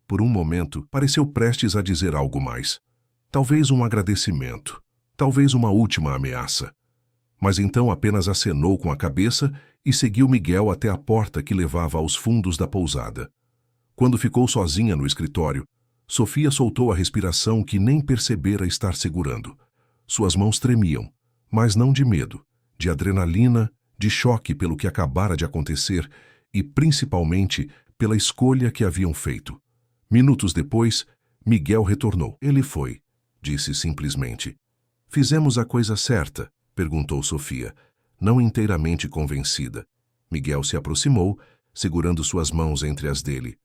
Por um momento, pareceu prestes a dizer algo mais. Talvez um agradecimento, talvez uma última ameaça. Mas então apenas acenou com a cabeça e seguiu Miguel até a porta que levava aos fundos da pousada. Quando ficou sozinha no escritório, Sofia soltou a respiração que nem percebera estar segurando. Suas mãos tremiam, mas não de medo, de adrenalina, de choque pelo que acabara de acontecer e, principalmente, pela escolha que haviam feito. Minutos depois, Miguel retornou. Ele foi, disse simplesmente. Fizemos a coisa certa? Perguntou Sofia, não inteiramente convencida. Miguel se aproximou, segurando suas mãos entre as dele.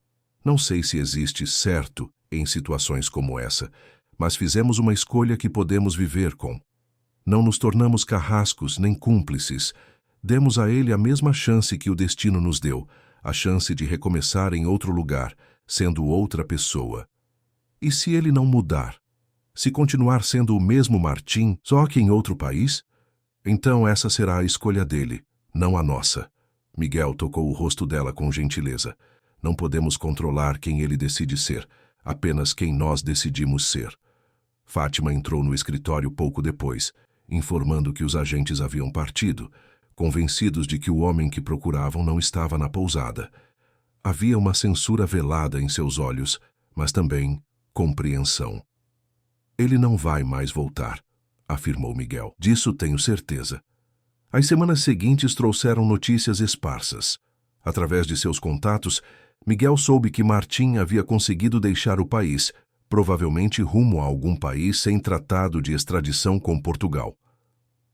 Não sei se existe certo em situações como essa, mas fizemos uma escolha que podemos viver com. Não nos tornamos carrascos nem cúmplices. Demos a ele a mesma chance que o destino nos deu, a chance de recomeçar em outro lugar, sendo outra pessoa. E se ele não mudar? Se continuar sendo o mesmo Martim, só que em outro país? Então essa será a escolha dele, não a nossa. Miguel tocou o rosto dela com gentileza. Não podemos controlar quem ele decide ser, apenas quem nós decidimos ser. Fátima entrou no escritório pouco depois, informando que os agentes haviam partido, convencidos de que o homem que procuravam não estava na pousada. Havia uma censura velada em seus olhos, mas também compreensão. Ele não vai mais voltar, afirmou Miguel. Disso tenho certeza. As semanas seguintes trouxeram notícias esparsas. Através de seus contatos, Miguel soube que Martim havia conseguido deixar o país, provavelmente rumo a algum país sem tratado de extradição com Portugal.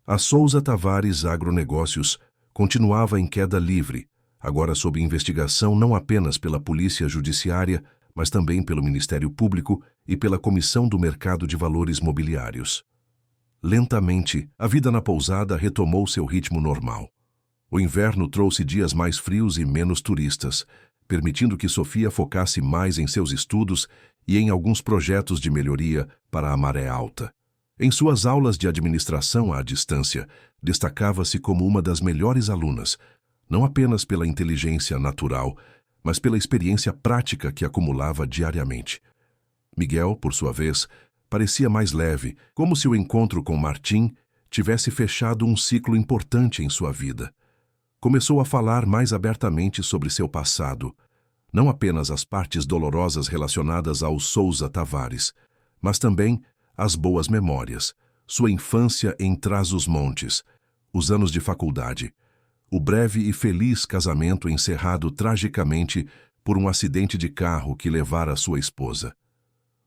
A Souza Tavares Agronegócios continuava em queda livre, agora sob investigação não apenas pela Polícia Judiciária, mas também pelo Ministério Público e pela Comissão do Mercado de Valores Mobiliários. Lentamente, a vida na pousada retomou seu ritmo normal. O inverno trouxe dias mais frios e menos turistas, permitindo que Sofia focasse mais em seus estudos e em alguns projetos de melhoria para a maré alta. Em suas aulas de administração à distância, destacava-se como uma das melhores alunas, não apenas pela inteligência natural, mas pela experiência prática que acumulava diariamente. Miguel, por sua vez, parecia mais leve, como se o encontro com Martim tivesse fechado um ciclo importante em sua vida. Começou a falar mais abertamente sobre seu passado, não apenas as partes dolorosas relacionadas ao Souza Tavares, mas também as boas memórias, sua infância em Trás-os-Montes, os anos de faculdade, o breve e feliz casamento encerrado tragicamente por um acidente de carro que levara sua esposa.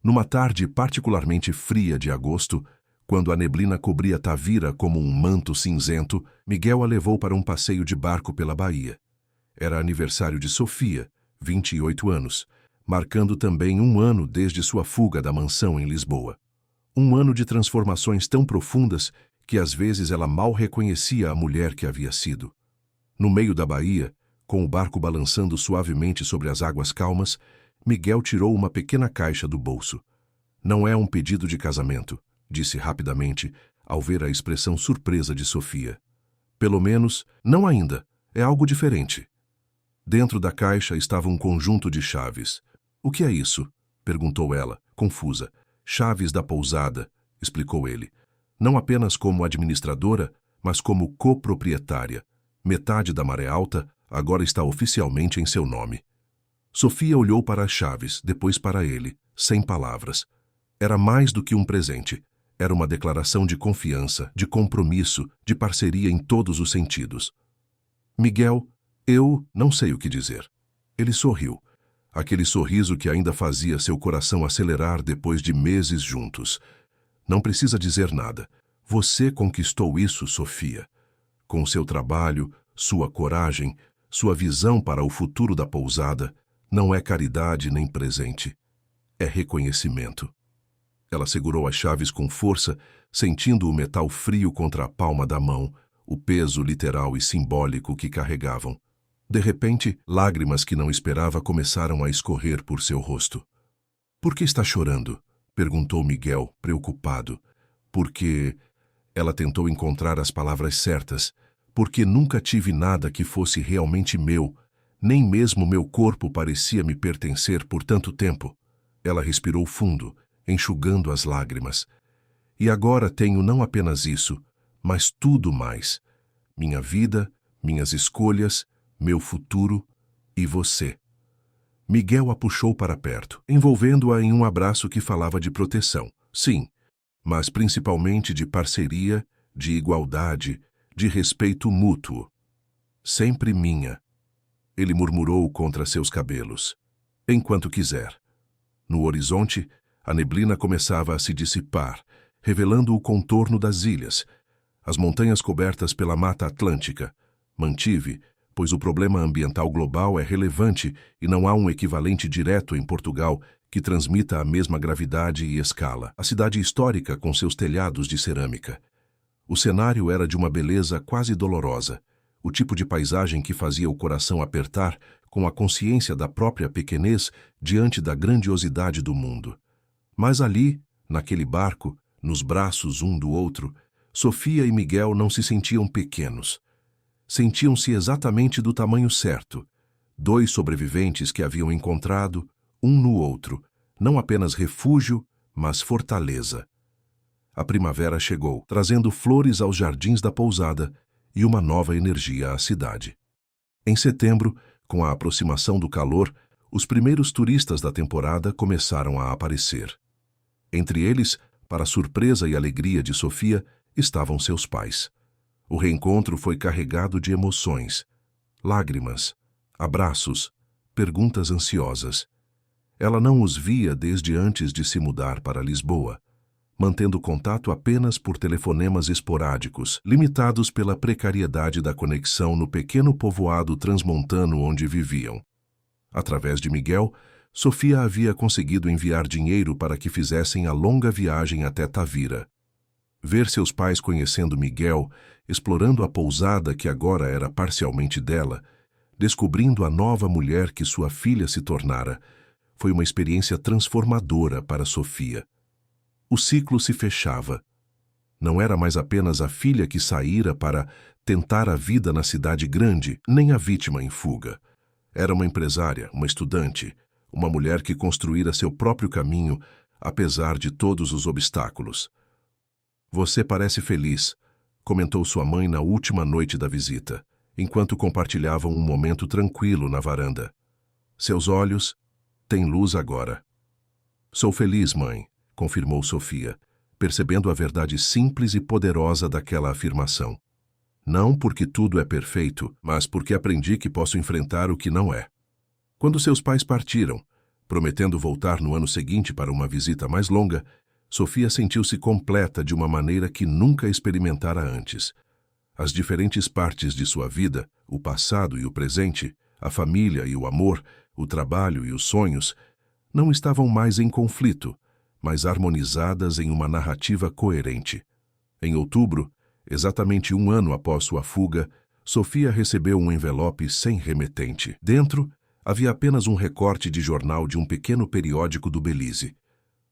Numa tarde particularmente fria de agosto, quando a neblina cobria Tavira como um manto cinzento, Miguel a levou para um passeio de barco pela Bahia. Era aniversário de Sofia, 28 anos, marcando também um ano desde sua fuga da mansão em Lisboa. Um ano de transformações tão profundas que às vezes ela mal reconhecia a mulher que havia sido. No meio da baía, com o barco balançando suavemente sobre as águas calmas, Miguel tirou uma pequena caixa do bolso. Não é um pedido de casamento, disse rapidamente, ao ver a expressão surpresa de Sofia. Pelo menos, não ainda, é algo diferente. Dentro da caixa estava um conjunto de chaves. O que é isso? Perguntou ela, confusa. Chaves da pousada, explicou ele. Não apenas como administradora, mas como coproprietária. Metade da Maré Alta agora está oficialmente em seu nome. Sofia olhou para as chaves, depois para ele, sem palavras. Era mais do que um presente. Era uma declaração de confiança, de compromisso, de parceria em todos os sentidos. Miguel, eu não sei o que dizer. Ele sorriu. Aquele sorriso que ainda fazia seu coração acelerar depois de meses juntos. Não precisa dizer nada. Você conquistou isso, Sofia. Com seu trabalho, sua coragem, sua visão para o futuro da pousada, não é caridade nem presente. É reconhecimento. Ela segurou as chaves com força, sentindo o metal frio contra a palma da mão, o peso literal e simbólico que carregavam. De repente, lágrimas que não esperava começaram a escorrer por seu rosto. Por que está chorando? Perguntou Miguel, preocupado. Porque... Ela tentou encontrar as palavras certas. Porque nunca tive nada que fosse realmente meu. Nem mesmo meu corpo parecia me pertencer por tanto tempo. Ela respirou fundo, enxugando as lágrimas. E agora tenho não apenas isso, mas tudo mais. Minha vida, minhas escolhas, meu futuro e você. Miguel a puxou para perto, envolvendo-a em um abraço que falava de proteção. Sim, mas principalmente de parceria, de igualdade, de respeito mútuo. Sempre minha. Ele murmurou contra seus cabelos. Enquanto quiser. No horizonte, a neblina começava a se dissipar, revelando o contorno das ilhas, as montanhas cobertas pela Mata Atlântica. Mantive, pois o problema ambiental global é relevante e não há um equivalente direto em Portugal que transmita a mesma gravidade e escala. A cidade histórica com seus telhados de cerâmica. O cenário era de uma beleza quase dolorosa. o tipo de paisagem que fazia o coração apertar com a consciência da própria pequenez diante da grandiosidade do mundo. Mas ali, naquele barco, nos braços um do outro, Sofia e Miguel não se sentiam pequenos. Sentiam-se exatamente do tamanho certo. Dois sobreviventes que haviam encontrado, um no outro, não apenas refúgio, mas fortaleza. A primavera chegou, trazendo flores aos jardins da pousada e uma nova energia à cidade. Em setembro, com a aproximação do calor, os primeiros turistas da temporada começaram a aparecer. Entre eles, para a surpresa e alegria de Sofia, estavam seus pais. O reencontro foi carregado de emoções, lágrimas, abraços, perguntas ansiosas. Ela não os via desde antes de se mudar para Lisboa, mantendo contato apenas por telefonemas esporádicos, limitados pela precariedade da conexão no pequeno povoado transmontano onde viviam. Através de Miguel, Sofia havia conseguido enviar dinheiro para que fizessem a longa viagem até Tavira. Ver seus pais conhecendo Miguel, explorando a pousada que agora era parcialmente dela, descobrindo a nova mulher que sua filha se tornara, foi uma experiência transformadora para Sofia. O ciclo se fechava. Não era mais apenas a filha que saíra para tentar a vida na cidade grande, nem a vítima em fuga. Era uma empresária, uma estudante, uma mulher que construíra seu próprio caminho, apesar de todos os obstáculos. "Você parece feliz", comentou sua mãe na última noite da visita, enquanto compartilhavam um momento tranquilo na varanda. "Seus olhos têm luz agora." "Sou feliz, mãe", confirmou Sofia, percebendo a verdade simples e poderosa daquela afirmação. "Não porque tudo é perfeito, mas porque aprendi que posso enfrentar o que não é." Quando seus pais partiram, prometendo voltar no ano seguinte para uma visita mais longa, Sofia sentiu-se completa de uma maneira que nunca experimentara antes. As diferentes partes de sua vida, o passado e o presente, a família e o amor, o trabalho e os sonhos, não estavam mais em conflito, mas harmonizadas em uma narrativa coerente. Em outubro, exatamente um ano após sua fuga, Sofia recebeu um envelope sem remetente. Dentro, havia apenas um recorte de jornal de um pequeno periódico do Belize,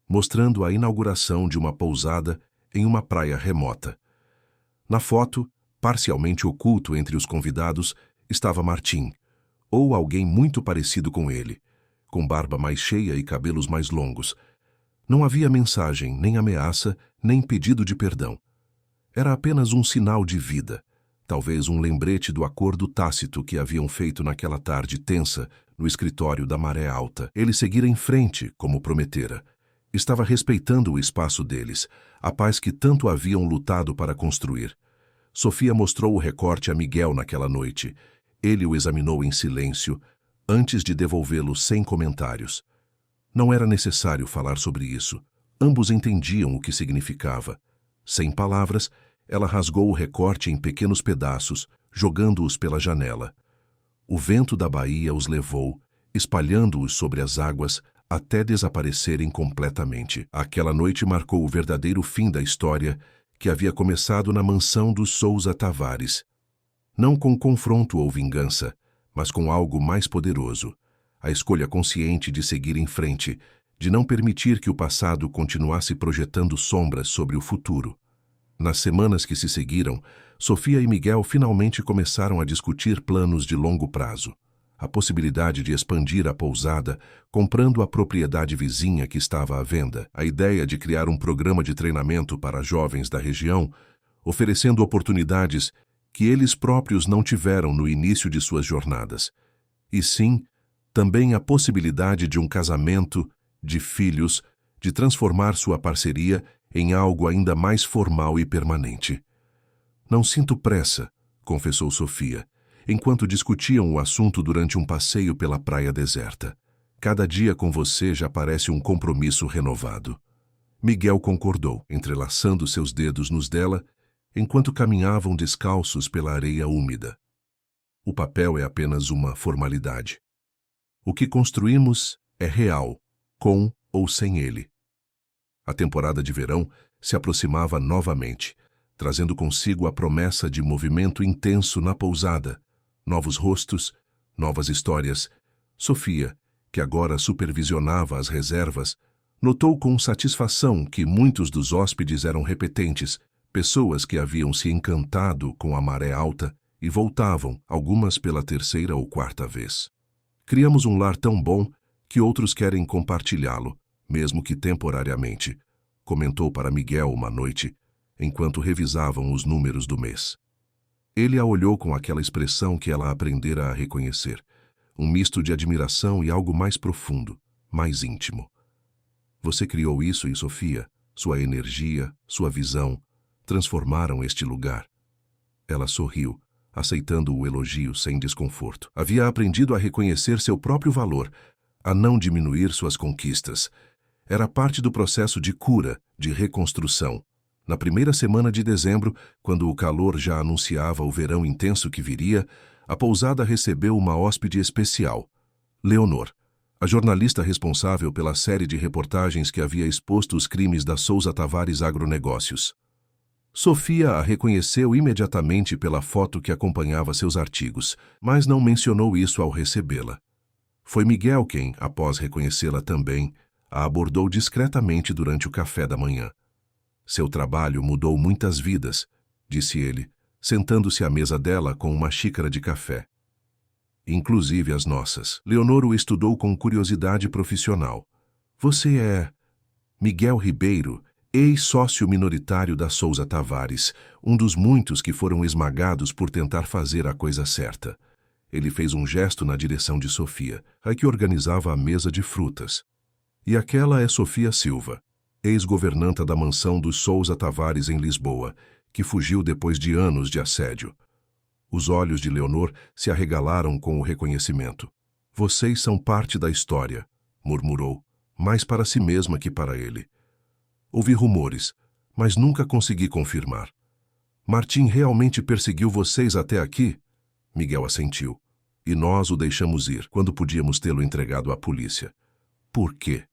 mostrando a inauguração de uma pousada em uma praia remota. Na foto, parcialmente oculto entre os convidados, estava Martim, ou alguém muito parecido com ele, com barba mais cheia e cabelos mais longos. Não havia mensagem, nem ameaça, nem pedido de perdão. Era apenas um sinal de vida, talvez um lembrete do acordo tácito que haviam feito naquela tarde tensa no escritório da Maré Alta. Ele seguira em frente, como prometera. Estava respeitando o espaço deles, a paz que tanto haviam lutado para construir. Sofia mostrou o recorte a Miguel naquela noite. Ele o examinou em silêncio, antes de devolvê-lo sem comentários. Não era necessário falar sobre isso. Ambos entendiam o que significava. Sem palavras, ela rasgou o recorte em pequenos pedaços, jogando-os pela janela. O vento da baía os levou, espalhando-os sobre as águas, até desaparecerem completamente. Aquela noite marcou o verdadeiro fim da história que havia começado na mansão dos Sousa Tavares. Não com confronto ou vingança, mas com algo mais poderoso. A escolha consciente de seguir em frente, de não permitir que o passado continuasse projetando sombras sobre o futuro. Nas semanas que se seguiram, Sofia e Miguel finalmente começaram a discutir planos de longo prazo. A possibilidade de expandir a pousada, comprando a propriedade vizinha que estava à venda, a ideia de criar um programa de treinamento para jovens da região, oferecendo oportunidades que eles próprios não tiveram no início de suas jornadas. E sim, também a possibilidade de um casamento, de filhos, de transformar sua parceria em algo ainda mais formal e permanente. "Não sinto pressa", confessou Sofia, enquanto discutiam o assunto durante um passeio pela praia deserta. "Cada dia com você já parece um compromisso renovado." Miguel concordou, entrelaçando seus dedos nos dela, enquanto caminhavam descalços pela areia úmida. "O papel é apenas uma formalidade. O que construímos é real, com ou sem ele." A temporada de verão se aproximava novamente, trazendo consigo a promessa de movimento intenso na pousada, novos rostos, novas histórias. Sofia, que agora supervisionava as reservas, notou com satisfação que muitos dos hóspedes eram repetentes, pessoas que haviam se encantado com a maré alta e voltavam, algumas pela terceira ou quarta vez. Criamos um lar tão bom que outros querem compartilhá-lo, mesmo que temporariamente, comentou para Miguel uma noite, enquanto revisavam os números do mês. Ele a olhou com aquela expressão que ela aprendera a reconhecer, um misto de admiração e algo mais profundo, mais íntimo. Você criou isso em Sofia, sua energia, sua visão, transformaram este lugar. Ela sorriu, aceitando o elogio sem desconforto. Havia aprendido a reconhecer seu próprio valor, a não diminuir suas conquistas. Era parte do processo de cura, de reconstrução. Na primeira semana de dezembro, quando o calor já anunciava o verão intenso que viria, a pousada recebeu uma hóspede especial, Leonor, a jornalista responsável pela série de reportagens que havia exposto os crimes da Souza Tavares Agronegócios. Sofia a reconheceu imediatamente pela foto que acompanhava seus artigos, mas não mencionou isso ao recebê-la. Foi Miguel quem, após reconhecê-la também, a abordou discretamente durante o café da manhã. Seu trabalho mudou muitas vidas, disse ele, sentando-se à mesa dela com uma xícara de café. Inclusive as nossas. Leonor o estudou com curiosidade profissional. Você é Miguel Ribeiro, ex-sócio minoritário da Souza Tavares, um dos muitos que foram esmagados por tentar fazer a coisa certa. Ele fez um gesto na direção de Sofia, a que organizava a mesa de frutas. E aquela é Sofia Silva, ex-governanta da mansão dos Souza Tavares em Lisboa, que fugiu depois de anos de assédio. Os olhos de Leonor se arregalaram com o reconhecimento. Vocês são parte da história, murmurou, mais para si mesma que para ele. Ouvi rumores, mas nunca consegui confirmar. Martim realmente perseguiu vocês até aqui? Miguel assentiu. E nós o deixamos ir, quando podíamos tê-lo entregado à polícia. Por quê?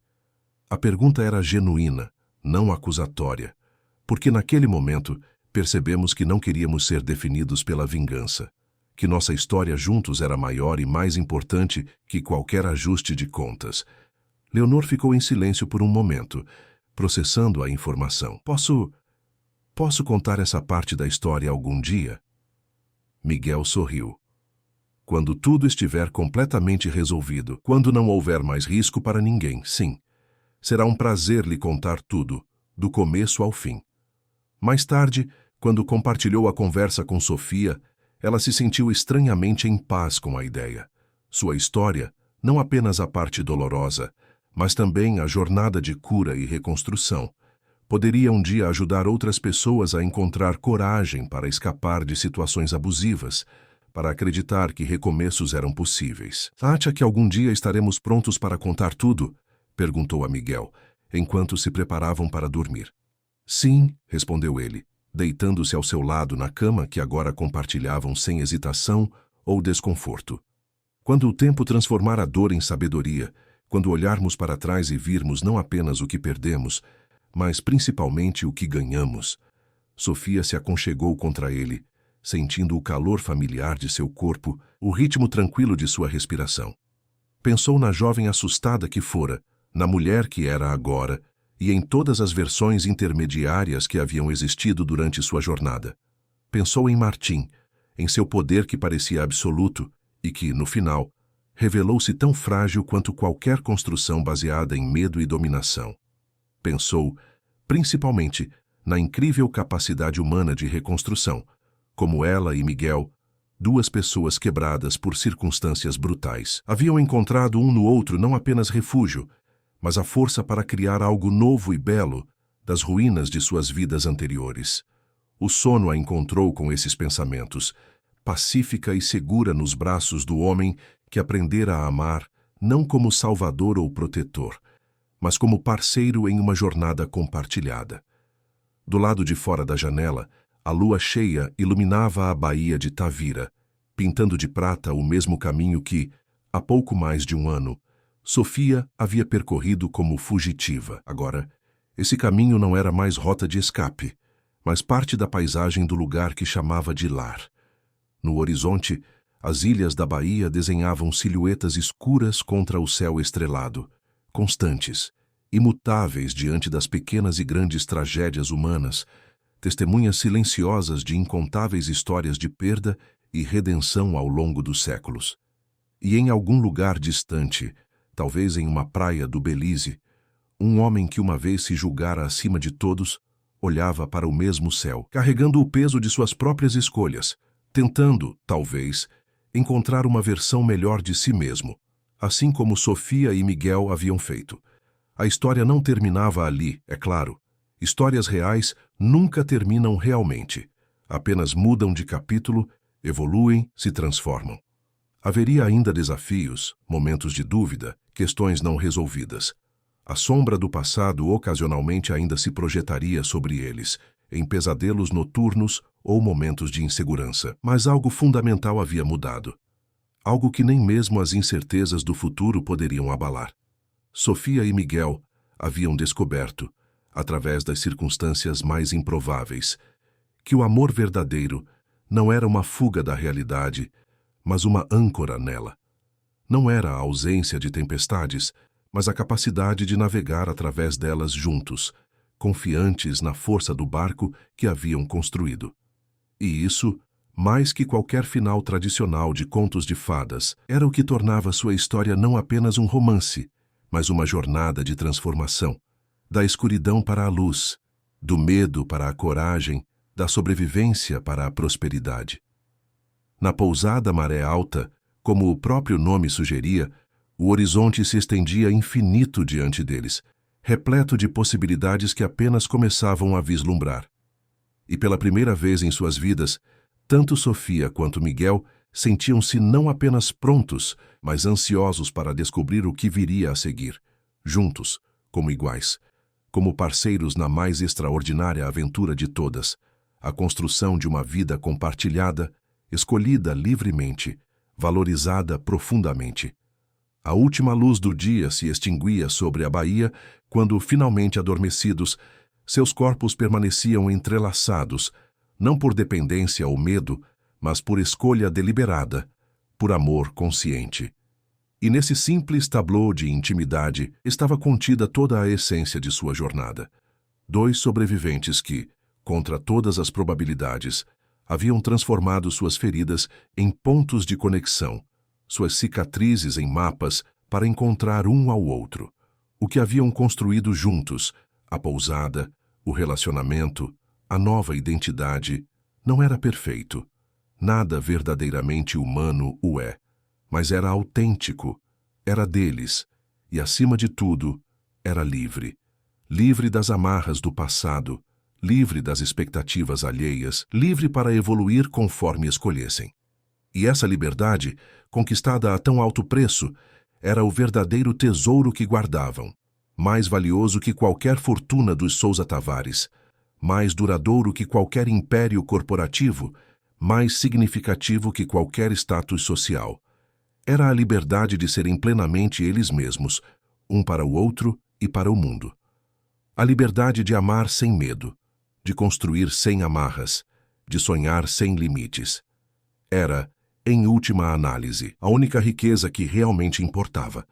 A pergunta era genuína, não acusatória, porque naquele momento percebemos que não queríamos ser definidos pela vingança, que nossa história juntos era maior e mais importante que qualquer ajuste de contas. Leonor ficou em silêncio por um momento, processando a informação. Posso contar essa parte da história algum dia? Miguel sorriu. Quando tudo estiver completamente resolvido, quando não houver mais risco para ninguém, sim. Será um prazer lhe contar tudo, do começo ao fim. Mais tarde, quando compartilhou a conversa com Sofia, ela se sentiu estranhamente em paz com a ideia. Sua história, não apenas a parte dolorosa, mas também a jornada de cura e reconstrução, poderia um dia ajudar outras pessoas a encontrar coragem para escapar de situações abusivas, para acreditar que recomeços eram possíveis. Acha que algum dia estaremos prontos para contar tudo? Perguntou a Miguel, enquanto se preparavam para dormir. Sim, respondeu ele, deitando-se ao seu lado na cama que agora compartilhavam sem hesitação ou desconforto. Quando o tempo transformar a dor em sabedoria, quando olharmos para trás e virmos não apenas o que perdemos, mas principalmente o que ganhamos. Sofia se aconchegou contra ele, sentindo o calor familiar de seu corpo, o ritmo tranquilo de sua respiração. Pensou na jovem assustada que fora, na mulher que era agora, e em todas as versões intermediárias que haviam existido durante sua jornada. Pensou em Martim, em seu poder que parecia absoluto e que, no final, revelou-se tão frágil quanto qualquer construção baseada em medo e dominação. Pensou, principalmente, na incrível capacidade humana de reconstrução, como ela e Miguel, duas pessoas quebradas por circunstâncias brutais, haviam encontrado um no outro não apenas refúgio, mas a força para criar algo novo e belo das ruínas de suas vidas anteriores. O sono a encontrou com esses pensamentos, pacífica e segura nos braços do homem que aprendera a amar não como salvador ou protetor, mas como parceiro em uma jornada compartilhada. Do lado de fora da janela, a lua cheia iluminava a baía de Tavira, pintando de prata o mesmo caminho que, há pouco mais de um ano, Sofia havia percorrido como fugitiva. Agora, esse caminho não era mais rota de escape, mas parte da paisagem do lugar que chamava de lar. No horizonte, as ilhas da baía desenhavam silhuetas escuras contra o céu estrelado, constantes, imutáveis diante das pequenas e grandes tragédias humanas, testemunhas silenciosas de incontáveis histórias de perda e redenção ao longo dos séculos. E em algum lugar distante, talvez em uma praia do Belize, um homem que uma vez se julgara acima de todos, olhava para o mesmo céu, carregando o peso de suas próprias escolhas, tentando, talvez, encontrar uma versão melhor de si mesmo, assim como Sofia e Miguel haviam feito. A história não terminava ali, é claro. Histórias reais nunca terminam realmente. Apenas mudam de capítulo, evoluem, se transformam. Haveria ainda desafios, momentos de dúvida, questões não resolvidas. A sombra do passado ocasionalmente ainda se projetaria sobre eles, em pesadelos noturnos ou momentos de insegurança. Mas algo fundamental havia mudado. Algo que nem mesmo as incertezas do futuro poderiam abalar. Sofia e Miguel haviam descoberto, através das circunstâncias mais improváveis, que o amor verdadeiro não era uma fuga da realidade, mas uma âncora nela. Não era a ausência de tempestades, mas a capacidade de navegar através delas juntos, confiantes na força do barco que haviam construído. E isso, mais que qualquer final tradicional de contos de fadas, era o que tornava sua história não apenas um romance, mas uma jornada de transformação, da escuridão para a luz, do medo para a coragem, da sobrevivência para a prosperidade. Na pousada Maré Alta, como o próprio nome sugeria, o horizonte se estendia infinito diante deles, repleto de possibilidades que apenas começavam a vislumbrar. E pela primeira vez em suas vidas, tanto Sofia quanto Miguel sentiam-se não apenas prontos, mas ansiosos para descobrir o que viria a seguir, juntos, como iguais, como parceiros na mais extraordinária aventura de todas, a construção de uma vida compartilhada, escolhida livremente, valorizada profundamente. A última luz do dia se extinguia sobre a baía quando, finalmente adormecidos, seus corpos permaneciam entrelaçados, não por dependência ou medo, mas por escolha deliberada, por amor consciente. E nesse simples tableau de intimidade estava contida toda a essência de sua jornada. Dois sobreviventes que, contra todas as probabilidades, haviam transformado suas feridas em pontos de conexão, suas cicatrizes em mapas para encontrar um ao outro. O que haviam construído juntos, a pousada, o relacionamento, a nova identidade, não era perfeito. Nada verdadeiramente humano o é, mas era autêntico, era deles, e acima de tudo, era livre. Livre das amarras do passado, livre das expectativas alheias, livre para evoluir conforme escolhessem. E essa liberdade, conquistada a tão alto preço, era o verdadeiro tesouro que guardavam, mais valioso que qualquer fortuna dos Sousa Tavares, mais duradouro que qualquer império corporativo, mais significativo que qualquer status social. Era a liberdade de serem plenamente eles mesmos, um para o outro e para o mundo. A liberdade de amar sem medo, de construir sem amarras, de sonhar sem limites. Era, em última análise, a única riqueza que realmente importava.